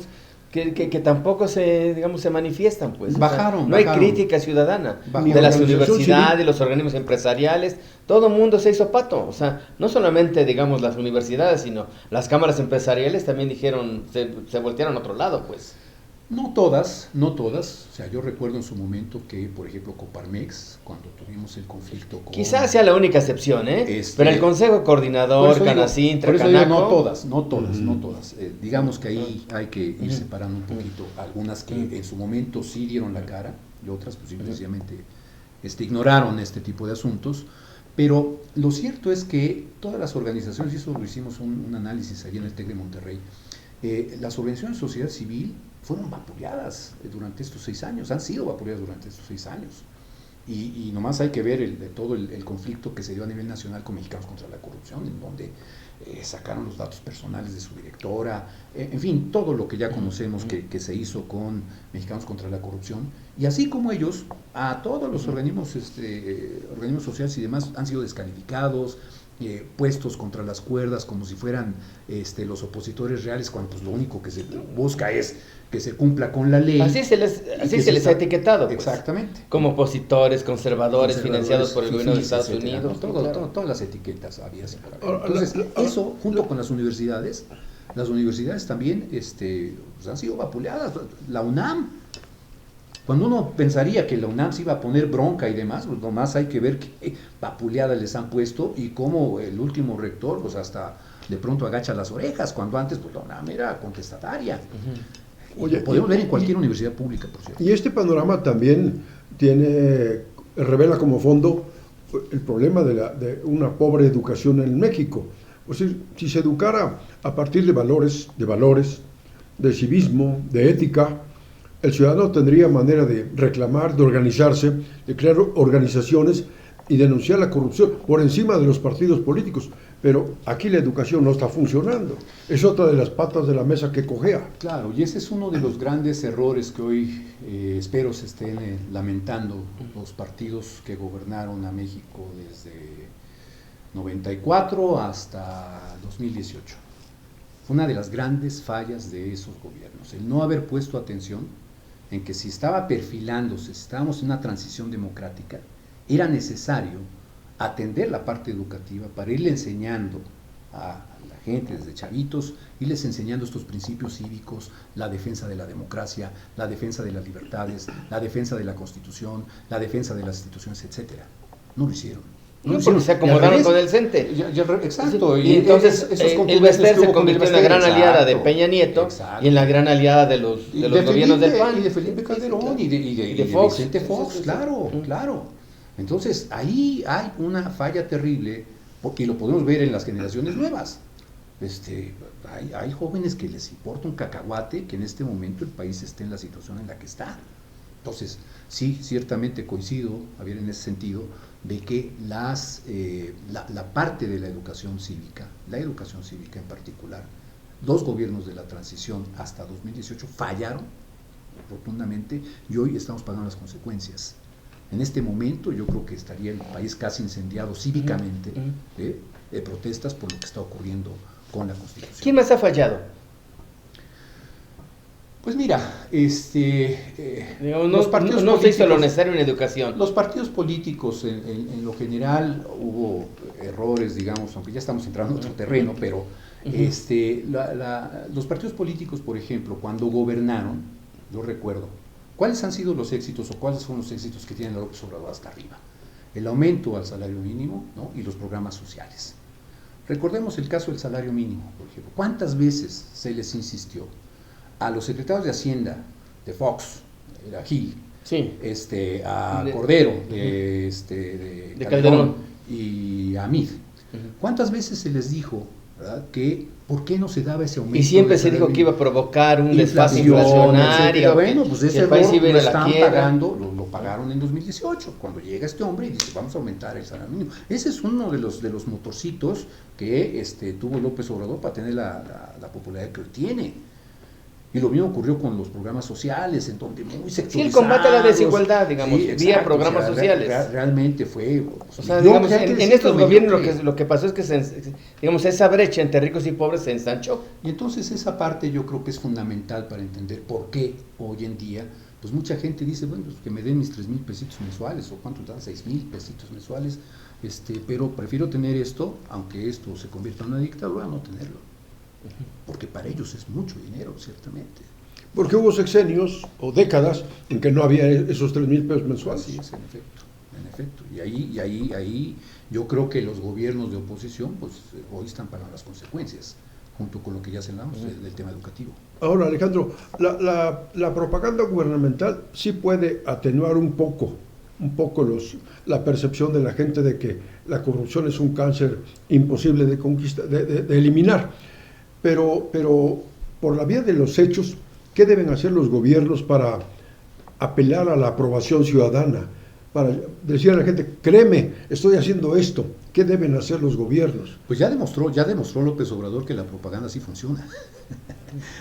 que tampoco se manifiestan, pues. Bajaron. No hay crítica ciudadana de las universidades, de los organismos empresariales, todo el mundo se hizo pato. O sea, no solamente, digamos, las universidades, sino las cámaras empresariales también dijeron, se voltearon a otro lado, pues. No todas, o sea, yo recuerdo en su momento que, por ejemplo, Coparmex, cuando tuvimos el conflicto con... Quizás sea la única excepción, pero el Consejo Coordinador, Canacintra, Canaco... No todas. Digamos que ahí hay que ir separando un poquito. Algunas que en su momento sí dieron la cara, y otras pues simplemente ignoraron este tipo de asuntos. Pero lo cierto es que todas las organizaciones, y eso lo hicimos un análisis allí en el TEC de Monterrey, las organizaciones de sociedad civil fueron vapuleadas durante estos 6 años, han sido vapuleadas durante estos 6 años. Y nomás hay que ver todo el conflicto que se dio a nivel nacional con Mexicanos contra la Corrupción, en donde sacaron los datos personales de su directora, en fin, todo lo que ya conocemos que se hizo con Mexicanos contra la Corrupción. Y así como ellos, a todos los organismos sociales y demás han sido descalificados, puestos contra las cuerdas como si fueran los opositores reales, cuando pues lo único que se busca es que se cumpla con la ley. Así se les ha etiquetado, pues, exactamente, como opositores, conservadores financiados por el gobierno de Estados Unidos, todas las etiquetas había. Entonces, eso junto con las universidades también pues han sido vapuleadas. La UNAM, cuando uno pensaría que la UNAM se iba a poner bronca y demás, pues nomás hay que ver qué vapuleadas les han puesto y cómo el último rector pues hasta de pronto agacha las orejas, cuando antes pues la UNAM era contestataria. Oye, lo podemos ver en cualquier universidad pública, por cierto. Y este panorama también revela como fondo el problema de una pobre educación en México. O sea, si se educara a partir de valores, de civismo, de ética, el ciudadano tendría manera de reclamar, de organizarse, de crear organizaciones y denunciar la corrupción por encima de los partidos políticos. Pero aquí la educación no está funcionando. Es otra de las patas de la mesa que cojea. Claro, y ese es uno de los grandes errores que hoy espero se estén lamentando los partidos que gobernaron a México desde 94 hasta 2018. Fue una de las grandes fallas de esos gobiernos, el no haber puesto atención en que si estaba perfilándose, si estábamos en una transición democrática, era necesario atender la parte educativa para irle enseñando a la gente desde chavitos, irles enseñando estos principios cívicos, la defensa de la democracia, la defensa de las libertades, la defensa de la Constitución, la defensa de las instituciones, etcétera. No lo hicieron. No, porque se acomodaron con el CENTE. Exacto. Y entonces el Bester se convirtió en la gran aliada de Peña Nieto, y en la gran aliada de los gobiernos del PAN. Y de Felipe Calderón y de Fox. Vicente Fox, claro. Entonces, ahí hay una falla terrible, porque lo podemos ver en las generaciones nuevas. Hay jóvenes que les importa un cacahuate que en este momento el país esté en la situación en la que está. Entonces, sí, ciertamente coincido, Javier, en ese sentido, de que la parte de la educación cívica en particular, dos gobiernos de la transición hasta 2018 fallaron rotundamente y hoy estamos pagando las consecuencias. En este momento yo creo que estaría el país casi incendiado cívicamente de protestas por lo que está ocurriendo con la Constitución. ¿Quién más ha fallado? Pues mira, los partidos no se hizo lo necesario en educación. Los partidos políticos, en lo general, hubo errores, digamos, aunque ya estamos entrando en otro terreno, pero los partidos políticos, por ejemplo, cuando gobernaron, yo recuerdo, ¿cuáles han sido los éxitos o cuáles son los éxitos que tiene López Obrador hasta arriba? El aumento al salario mínimo, ¿no? Y los programas sociales. Recordemos el caso del salario mínimo, por ejemplo. ¿Cuántas veces se les insistió a los secretarios de Hacienda de Fox, era Gil, sí, a Cordero, de Calderón y a Amid? ¿Cuántas veces se les dijo, ¿verdad?, que por qué no se daba ese aumento? Y siempre se dijo que iba a provocar un desfase inflacionario. Bueno, pues ese error lo están pagando, lo pagaron en 2018, cuando llega este hombre y dice, vamos a aumentar el salario mínimo. Ese es uno de los motorcitos que tuvo López Obrador para tener la popularidad que hoy tiene. Y lo mismo ocurrió con los programas sociales, en donde muy sectorizados. Sí, el combate a la desigualdad, digamos, sí, vía programas sociales. Realmente fue... O sea, digamos, en estos gobiernos lo que pasó es que, digamos, esa brecha entre ricos y pobres se ensanchó. Y entonces esa parte yo creo que es fundamental para entender por qué hoy en día, pues mucha gente dice, bueno, pues que me den mis 3,000 pesitos mensuales, o cuánto dan, 6,000 pesitos mensuales, pero prefiero tener esto, aunque esto se convierta en una dictadura, no tenerlo. Porque para ellos es mucho dinero, ciertamente. Porque hubo sexenios o décadas en que no había esos 3,000 pesos mensuales. Así es, en efecto. Y ahí yo creo que los gobiernos de oposición, pues hoy están pagando las consecuencias, junto con lo que ya hablamos del tema educativo. Ahora, Alejandro, la propaganda gubernamental sí puede atenuar un poco la percepción de la gente de que la corrupción es un cáncer imposible de eliminar. Pero por la vía de los hechos, ¿qué deben hacer los gobiernos para apelar a la aprobación ciudadana? Para decir a la gente, créeme, estoy haciendo esto. ¿Qué deben hacer los gobiernos? Pues ya demostró López Obrador que la propaganda sí funciona.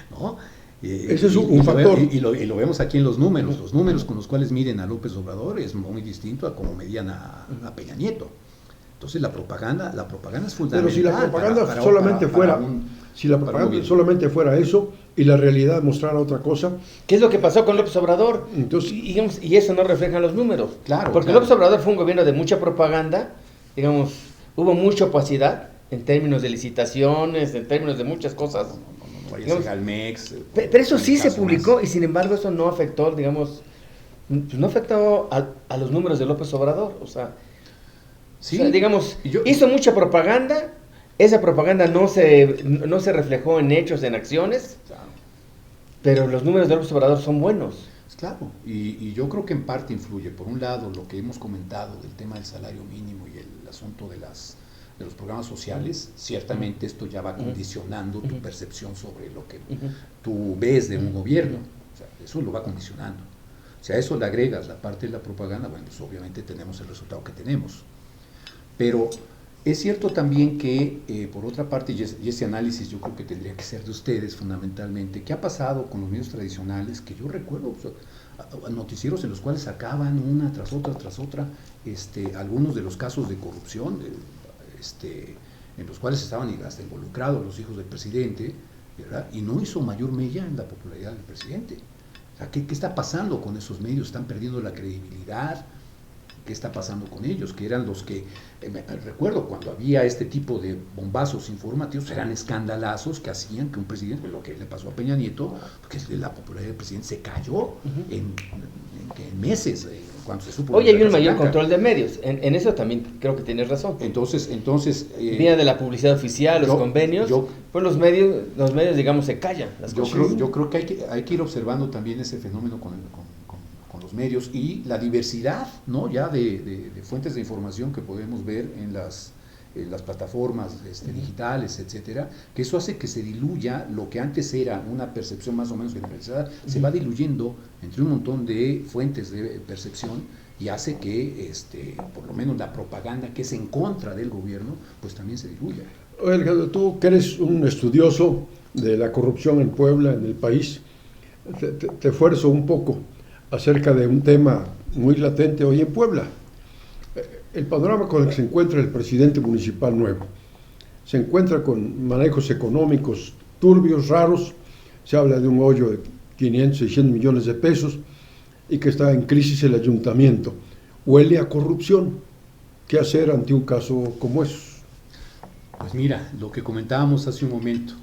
¿No? Ese es un factor. Y lo vemos aquí en los números. Los números con los cuales miden a López Obrador es muy distinto a como medían a Peña Nieto. Entonces la propaganda es fundamental. Pero si la propaganda solamente fuera eso y la realidad mostrara otra cosa. ¿Qué es lo que pasó con López Obrador? Entonces, y eso no refleja los números. Claro. Porque López Obrador fue un gobierno de mucha propaganda, digamos, hubo mucha opacidad en términos de licitaciones, en términos de muchas cosas. Almex, pero eso sí se publicó y sin embargo eso no afectó, digamos, no afectó a los números de López Obrador, o sea, sí, digamos, hizo mucha propaganda, esa propaganda no se reflejó en hechos, en acciones, claro, pero los números de López Obrador son buenos. Claro, y yo creo que en parte influye, por un lado, lo que hemos comentado del tema del salario mínimo y el asunto de los programas sociales. Ciertamente esto ya va condicionando tu percepción sobre lo que tú ves de un gobierno, o sea, eso lo va condicionando. Si a eso le agregas la parte de la propaganda, bueno, pues obviamente tenemos el resultado que tenemos. Pero es cierto también que, por otra parte, y ese análisis yo creo que tendría que ser de ustedes fundamentalmente, ¿qué ha pasado con los medios tradicionales? Que yo recuerdo noticieros en los cuales sacaban una tras otra, algunos de los casos de corrupción, en los cuales estaban hasta involucrados los hijos del presidente, ¿verdad? Y no hizo mayor mella en la popularidad del presidente. O sea, ¿qué está pasando con esos medios? ¿Están perdiendo la credibilidad? ¿Qué está pasando con ellos? Que eran los que, recuerdo cuando había este tipo de bombazos informativos, eran escandalazos que hacían que un presidente, lo que le pasó a Peña Nieto, porque la popularidad del presidente se cayó en meses, cuando se supo. Hoy hay un mayor control de medios, en eso también creo que tienes razón. Entonces viene de la publicidad oficial, los convenios, pues los medios digamos se callan. Yo creo que hay que ir observando también ese fenómeno con los los medios y la diversidad, ¿no?, ya de fuentes de información que podemos ver en las plataformas digitales, etcétera, que eso hace que se diluya lo que antes era una percepción más o menos generalizada, se va diluyendo entre un montón de fuentes de percepción y hace que por lo menos la propaganda que es en contra del gobierno pues también se diluya. Oye, Alejandro, tú que eres un estudioso de la corrupción en Puebla, en el país, te esfuerzo un poco acerca de un tema muy latente hoy en Puebla. El panorama con el que se encuentra el presidente municipal nuevo. Se encuentra con manejos económicos turbios, raros. Se habla de un hoyo de 500, 600 millones de pesos y que está en crisis el ayuntamiento. Huele a corrupción. ¿Qué hacer ante un caso como eso? Pues mira, lo que comentábamos hace un momento,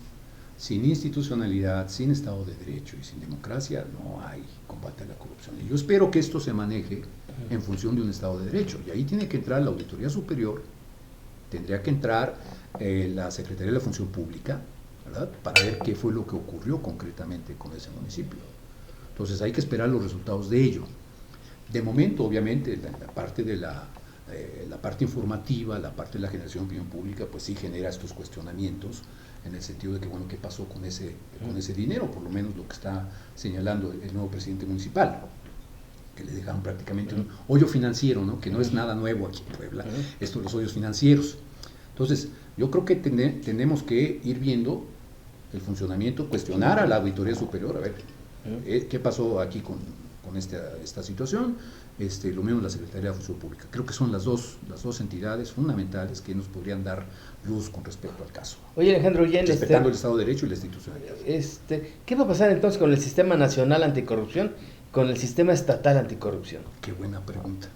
sin institucionalidad, sin Estado de Derecho y sin democracia no hay combate a la corrupción. Y yo espero que esto se maneje en función de un Estado de Derecho. Y ahí tiene que entrar la Auditoría Superior, tendría que entrar la Secretaría de la Función Pública, ¿verdad?, para ver qué fue lo que ocurrió concretamente con ese municipio. Entonces hay que esperar los resultados de ello. De momento, obviamente, la parte de la parte informativa, la parte de la generación de opinión pública, pues sí genera estos cuestionamientos en el sentido de que, bueno, ¿qué pasó con ese dinero? Por lo menos lo que está señalando el nuevo presidente municipal, que le dejaron prácticamente un hoyo financiero, ¿no?, que no es nada nuevo aquí en Puebla, estos los hoyos financieros. Entonces, yo creo que tenemos que ir viendo el funcionamiento, cuestionar a la Auditoría Superior, a ver, ¿qué pasó aquí con esta situación? Lo mismo la Secretaría de la Función Pública. Creo que son las dos entidades fundamentales que nos podrían dar luz con respecto al caso. Oye, Alejandro, ya respetando el Estado de Derecho y la institucionalidad. ¿Qué va a pasar entonces con el Sistema Nacional Anticorrupción, con el Sistema Estatal Anticorrupción? Qué buena pregunta.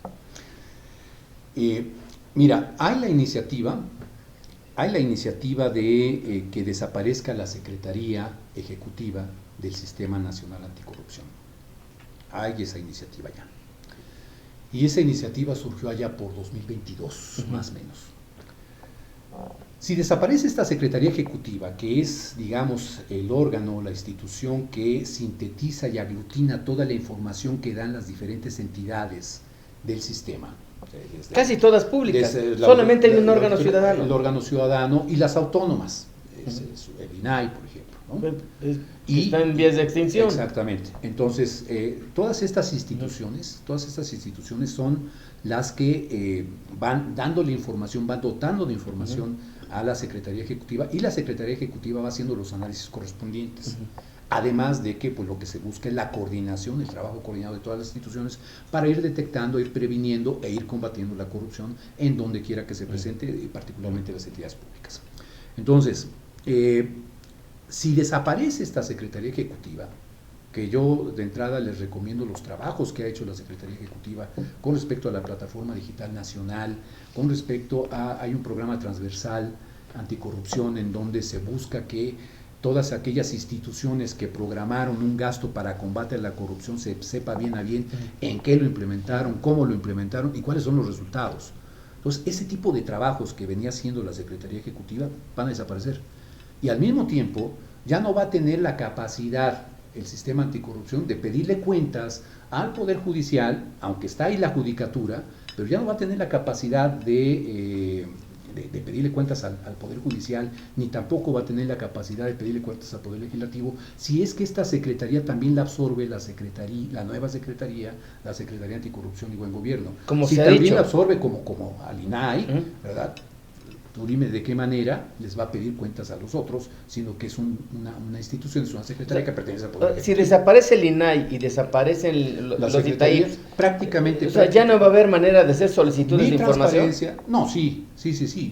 Mira, hay la iniciativa de que desaparezca la Secretaría Ejecutiva del Sistema Nacional Anticorrupción. Hay esa iniciativa ya. Y esa iniciativa surgió allá por 2022, más o menos. Si desaparece esta Secretaría Ejecutiva, que es, digamos, el órgano, la institución que sintetiza y aglutina toda la información que dan las diferentes entidades del sistema. Casi todas públicas, solamente hay un órgano ciudadano. El órgano ciudadano y las autónomas, el INAI, por ejemplo, ¿no? Está en vías de extinción. Exactamente. Entonces, todas estas instituciones son las que van dándole información, van dotando de información a la Secretaría Ejecutiva, y la Secretaría Ejecutiva va haciendo los análisis correspondientes. Además de que pues, lo que se busca es la coordinación, el trabajo coordinado de todas las instituciones para ir detectando, ir previniendo e ir combatiendo la corrupción en donde quiera que se presente, particularmente las entidades públicas. Entonces, si desaparece esta Secretaría Ejecutiva, que yo de entrada les recomiendo los trabajos que ha hecho la Secretaría Ejecutiva con respecto a la Plataforma Digital Nacional, con respecto a, hay un programa transversal anticorrupción en donde se busca que todas aquellas instituciones que programaron un gasto para combate a la corrupción se sepa bien a bien en qué lo implementaron, cómo lo implementaron y cuáles son los resultados. Entonces, ese tipo de trabajos que venía haciendo la Secretaría Ejecutiva van a desaparecer. Y al mismo tiempo, ya no va a tener la capacidad el sistema anticorrupción de pedirle cuentas al Poder Judicial, aunque está ahí la judicatura, pero ya no va a tener la capacidad de pedirle cuentas al Poder Judicial, ni tampoco va a tener la capacidad de pedirle cuentas al Poder Legislativo, si es que esta Secretaría también la absorbe la nueva Secretaría, la Secretaría Anticorrupción y Buen Gobierno. Como si se ha también dicho. la absorbe como al INAI, ¿verdad? Tú dime de qué manera les va a pedir cuentas a los otros, sino que es una institución, es una secretaría que pertenece al Poder. Si desaparece el INAI y desaparecen los ITAIP, prácticamente. O sea, ya no va a haber manera de hacer solicitudes de información. No, sí,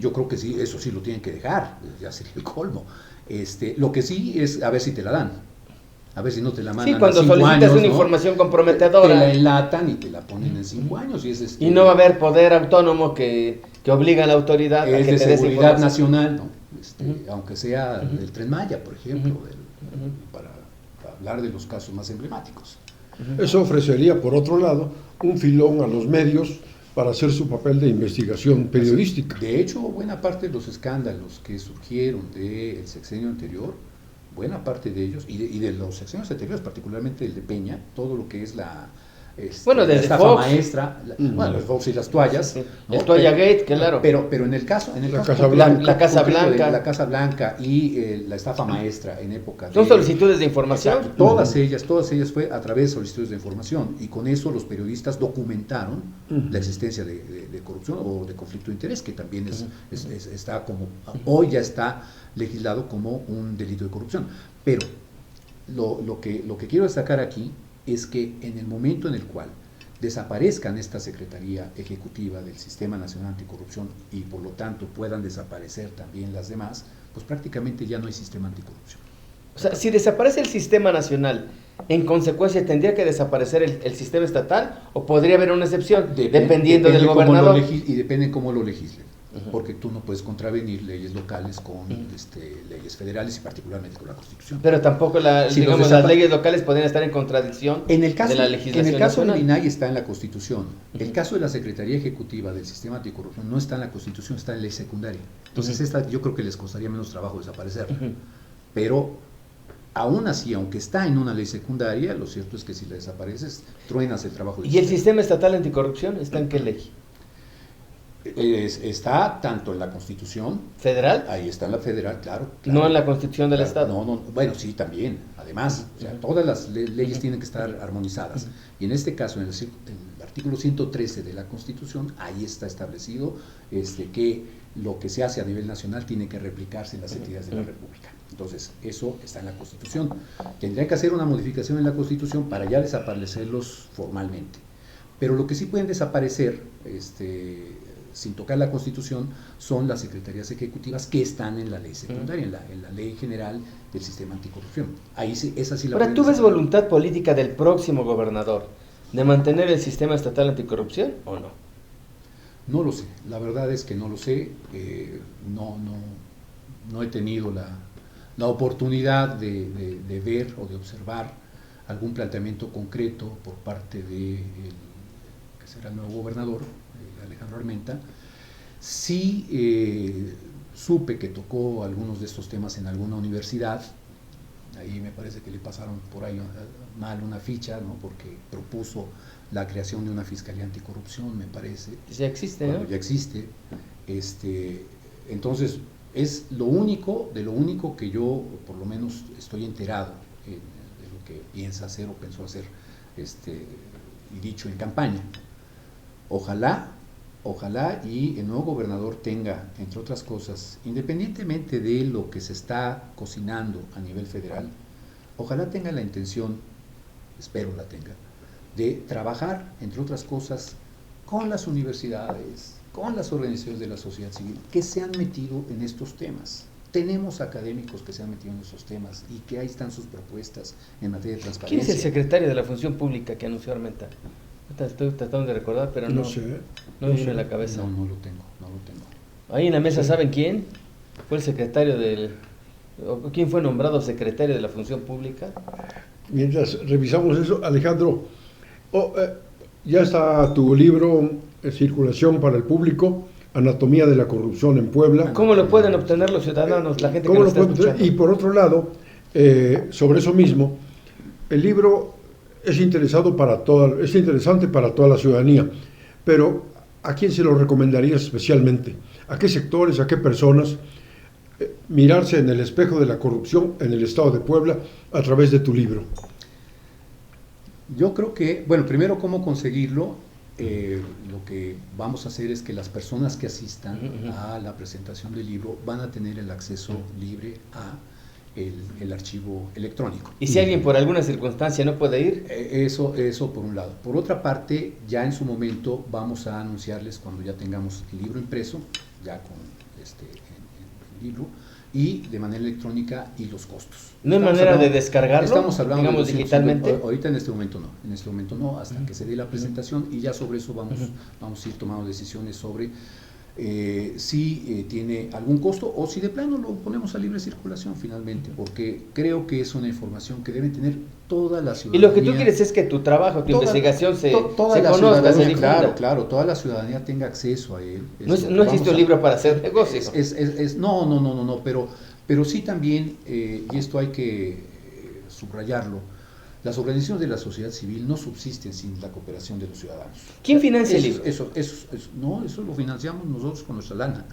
yo creo que sí, eso sí lo tienen que dejar, ya sería el colmo. Lo que sí es a ver si te la dan. A ver si no te la mandan. Sí, cuando a 5 solicitas años, una información comprometedora. Te la enlatan y te la ponen en 5 años. Y no va a haber poder autónomo que obliga a la autoridad a que te dé seguridad nacional, ¿no? Aunque sea del Tren Maya, por ejemplo, para hablar de los casos más emblemáticos. Eso ofrecería, por otro lado, un filón a los medios para hacer su papel de investigación periodística. De hecho, buena parte de los escándalos que surgieron del sexenio anterior, buena parte de ellos, y de los sexenios anteriores, particularmente el de Peña, todo lo que es Bueno, la desde estafa Fox. maestra, bueno, los Fox y las toallas, Sí. ¿no? El Toalla Gate, claro. Pero en el caso, La caso Casa concreto- Blanca. La Casa concreto de Blanca. la Casa Blanca y la estafa maestra en época Son solicitudes de información. Exacto, todas ellas fue a través de solicitudes de información, y con eso los periodistas documentaron la existencia de corrupción o de conflicto de interés, que también está como, hoy ya está legislado como un delito de corrupción. Pero lo que quiero destacar aquí es que en el momento en el cual desaparezcan esta Secretaría Ejecutiva del Sistema Nacional Anticorrupción y por lo tanto puedan desaparecer también las demás, pues prácticamente ya no hay sistema anticorrupción. O sea, si desaparece el sistema nacional, en consecuencia, ¿tendría que desaparecer el sistema estatal o podría haber una excepción, dependiendo del cómo gobernador? y depende cómo lo legislen, porque tú no puedes contravenir leyes locales con leyes federales y particularmente con la Constitución. Pero tampoco Si digamos, los las leyes locales podrían estar en contradicción En el caso, de la legislación en el caso nacional. del INAI está en la Constitución. El caso de la Secretaría Ejecutiva del Sistema Anticorrupción no está en la Constitución, está en ley secundaria. Entonces esta yo creo que les costaría menos trabajo desaparecerla. Pero aún así, aunque está en una ley secundaria, lo cierto es que si la desapareces, truenas el trabajo del ¿Y el sistema estatal anticorrupción está en qué ley? Está tanto en la Constitución, ¿Federal? ahí está en la federal, claro. No en la Constitución del Claro, Estado. No, bueno, sí, también, además, o sea, todas las leyes tienen que estar armonizadas. Y en este caso, en el artículo 113 de la Constitución, ahí está establecido que lo que se hace a nivel nacional tiene que replicarse en las entidades de la República. Entonces, eso está en la Constitución. Tendría que hacer una modificación en la Constitución para ya desaparecerlos formalmente. Pero lo que sí pueden desaparecer, sin tocar la Constitución, son las secretarías ejecutivas que están en la ley secundaria, en la ley general del sistema anticorrupción. Ahí sí, esa sí la Ahora, pueden ¿tú ves desaparecer. voluntad política del próximo gobernador de mantener el sistema estatal anticorrupción o no? No lo sé, la verdad es que no lo sé, no he tenido la oportunidad de ver o de observar algún planteamiento concreto por parte de que será el nuevo gobernador, Alejandro Armenta. Sí supe que tocó algunos de estos temas en alguna universidad. Ahí me parece que le pasaron por ahí mal una ficha, ¿no? Porque propuso la creación de una fiscalía anticorrupción, me parece. Ya existe, ¿no? Ya existe. Entonces, es de lo único que yo, por lo menos, estoy enterado de lo que piensa hacer o pensó hacer, y dicho en campaña. Ojalá y el nuevo gobernador tenga, entre otras cosas, independientemente de lo que se está cocinando a nivel federal, ojalá tenga la intención, espero la tenga, de trabajar, entre otras cosas, con las universidades, con las organizaciones de la sociedad civil que se han metido en estos temas. Tenemos académicos que se han metido en esos temas y que ahí están sus propuestas en materia de transparencia. ¿Quién es el secretario de la Función Pública que anunció Armenta? Estoy tratando de recordar, pero no sé. me viene a la cabeza. No lo tengo. Ahí en la mesa, ¿saben quién? Fue el secretario ¿quién fue nombrado secretario de la Función Pública? Mientras revisamos eso, Alejandro, ya está tu libro en circulación para el público, Anatomía de la Corrupción en Puebla. ¿Cómo lo pueden obtener los ciudadanos, la gente que ¿Cómo nos lo está pueden obtener? escuchando? Y por otro lado, sobre eso mismo, el libro es interesante para toda la ciudadanía, pero ¿a quién se lo recomendarías especialmente? ¿A qué sectores, a qué personas? Mirarse en el espejo de la corrupción en el estado de Puebla a través de tu libro. Yo creo que, bueno, primero cómo conseguirlo. Lo que vamos a hacer es que las personas que asistan a la presentación del libro van a tener el acceso libre a el archivo electrónico. ¿Y si alguien por alguna circunstancia no puede ir? Eso por un lado. Por otra parte, ya en su momento vamos a anunciarles cuando ya tengamos el libro impreso, ya con en libro, y de manera electrónica y los costos. ¿No hay manera de descargarlo, Estamos hablando digamos, de digitalmente? Ahorita en este momento no, hasta que se dé la presentación, y ya sobre eso vamos a ir tomando decisiones sobre si tiene algún costo o si de plano lo ponemos a libre circulación finalmente, porque creo que es una información que debe tener toda la ciudadanía. Y lo que tú quieres es que tu trabajo, tu investigación se conozca, se difunda. Claro, toda la ciudadanía tenga acceso a él. No existe un libro para hacer negocios. No, pero sí también, y esto hay que subrayarlo, Las organizaciones de la sociedad civil no subsisten sin la cooperación de los ciudadanos. ¿Quién financia el libro? Eso lo financiamos nosotros con nuestra lana.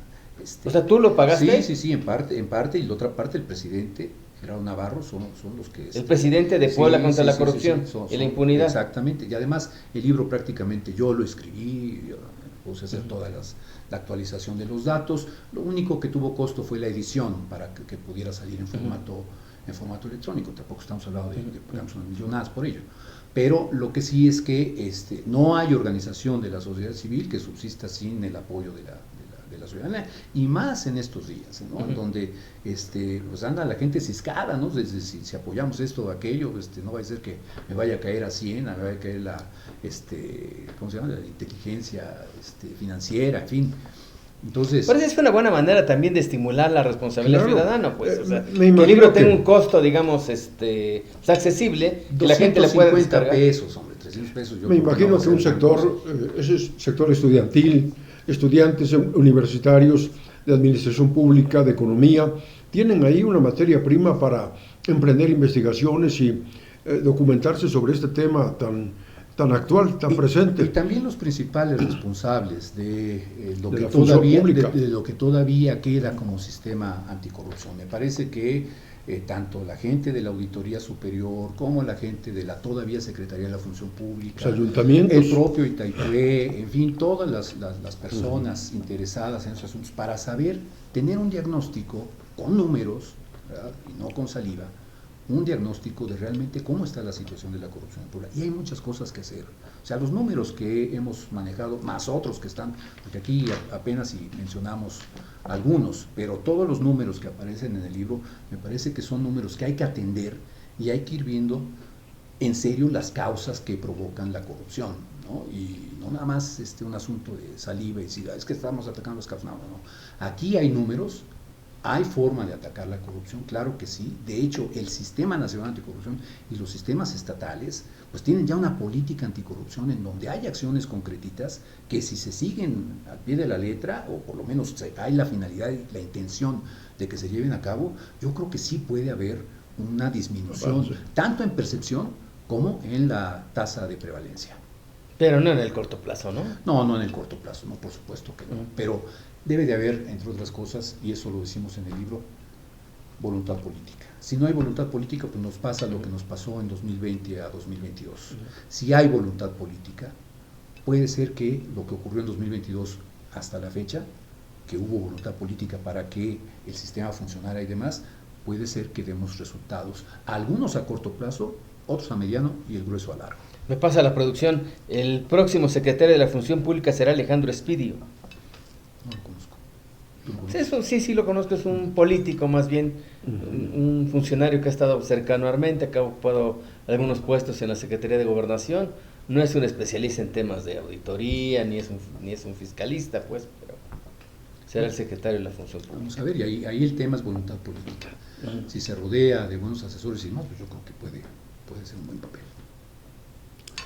O sea, ¿tú lo pagaste? Sí, en parte, y la otra parte el presidente, Gerardo Navarro, son los que... El presidente de Puebla contra la corrupción y la impunidad. Exactamente, y además el libro prácticamente yo lo escribí, yo puse a hacer toda la actualización de los datos. Lo único que tuvo costo fue la edición para que pudiera salir en formato electrónico. Tampoco estamos hablando de pagamos unas millonadas por ello. Pero lo que sí es que no hay organización de la sociedad civil que subsista sin el apoyo de la ciudadanía, y más en estos días, ¿no? En donde pues anda la gente ciscada, ¿no? Desde si apoyamos esto o aquello, no va a ser que me vaya a caer a Siena, me vaya a caer ¿cómo se llama? La inteligencia financiera, en fin. Entonces, pero es una buena manera también de estimular la responsabilidad ciudadana, pues, o sea, que el imagino libro tenga un costo, digamos, accesible, que la gente le pueda descargar. pesos, hombre, 300 pesos. Me imagino que un sector, ese sector estudiantil, estudiantes universitarios de administración pública, de economía, tienen ahí una materia prima para emprender investigaciones y documentarse sobre este tema tan actual, tan presente. Y también los principales responsables de lo que todavía queda como sistema anticorrupción. Me parece que tanto la gente de la Auditoría Superior como la gente de la todavía Secretaría de la Función Pública, los ayuntamientos, el propio Itaipue, en fin, todas las personas interesadas en esos asuntos, para saber, tener un diagnóstico con números, ¿verdad? Y no con saliva, un diagnóstico de realmente cómo está la situación de la corrupción en Puebla. Y hay muchas cosas que hacer. O sea, los números que hemos manejado, más otros que están, porque aquí apenas si mencionamos algunos, pero todos los números que aparecen en el libro, me parece que son números que hay que atender y hay que ir viendo en serio las causas que provocan la corrupción, ¿no? Y no nada más un asunto de saliva y decir, es que estamos atacando las causas. No. Aquí hay números. ¿Hay forma de atacar la corrupción? Claro que sí. De hecho, el Sistema Nacional Anticorrupción y los sistemas estatales pues tienen ya una política anticorrupción en donde hay acciones concretitas que, si se siguen al pie de la letra, o por lo menos hay la finalidad y la intención de que se lleven a cabo, yo creo que sí puede haber una disminución, tanto en percepción como en la tasa de prevalencia. Pero no en el corto plazo, ¿no? No en el corto plazo, no, por supuesto que no. Pero debe de haber, entre otras cosas, y eso lo decimos en el libro, voluntad política. Si no hay voluntad política, pues nos pasa lo que nos pasó en 2020 a 2022. Si hay voluntad política, puede ser que lo que ocurrió en 2022 hasta la fecha, que hubo voluntad política para que el sistema funcionara y demás, puede ser que demos resultados, algunos a corto plazo, otros a mediano y el grueso a largo. Me pasa la producción, el próximo secretario de la Función Pública será Alejandro Espidio. No lo conozco. ¿Tú lo conoces? Eso sí lo conozco, es un político más bien, un funcionario que ha estado cercano a Armenta, que ha ocupado algunos puestos en la Secretaría de Gobernación. No es un especialista en temas de auditoría, ni es un fiscalista, pues, pero será el secretario de la Función Pública. Vamos a ver, y ahí el tema es voluntad política. Si se rodea de buenos asesores y más, pues yo creo que puede ser un buen papel.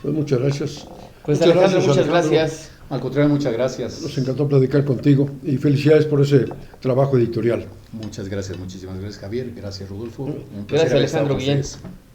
Pues muchas gracias. Pues Alejandro, muchas gracias. Al contrario, muchas gracias. Nos encantó platicar contigo y felicidades por ese trabajo editorial. Muchas gracias, muchísimas gracias, Javier. Gracias, Rodolfo. Un placer Gracias, haber estado Alejandro con Guillén. ustedes.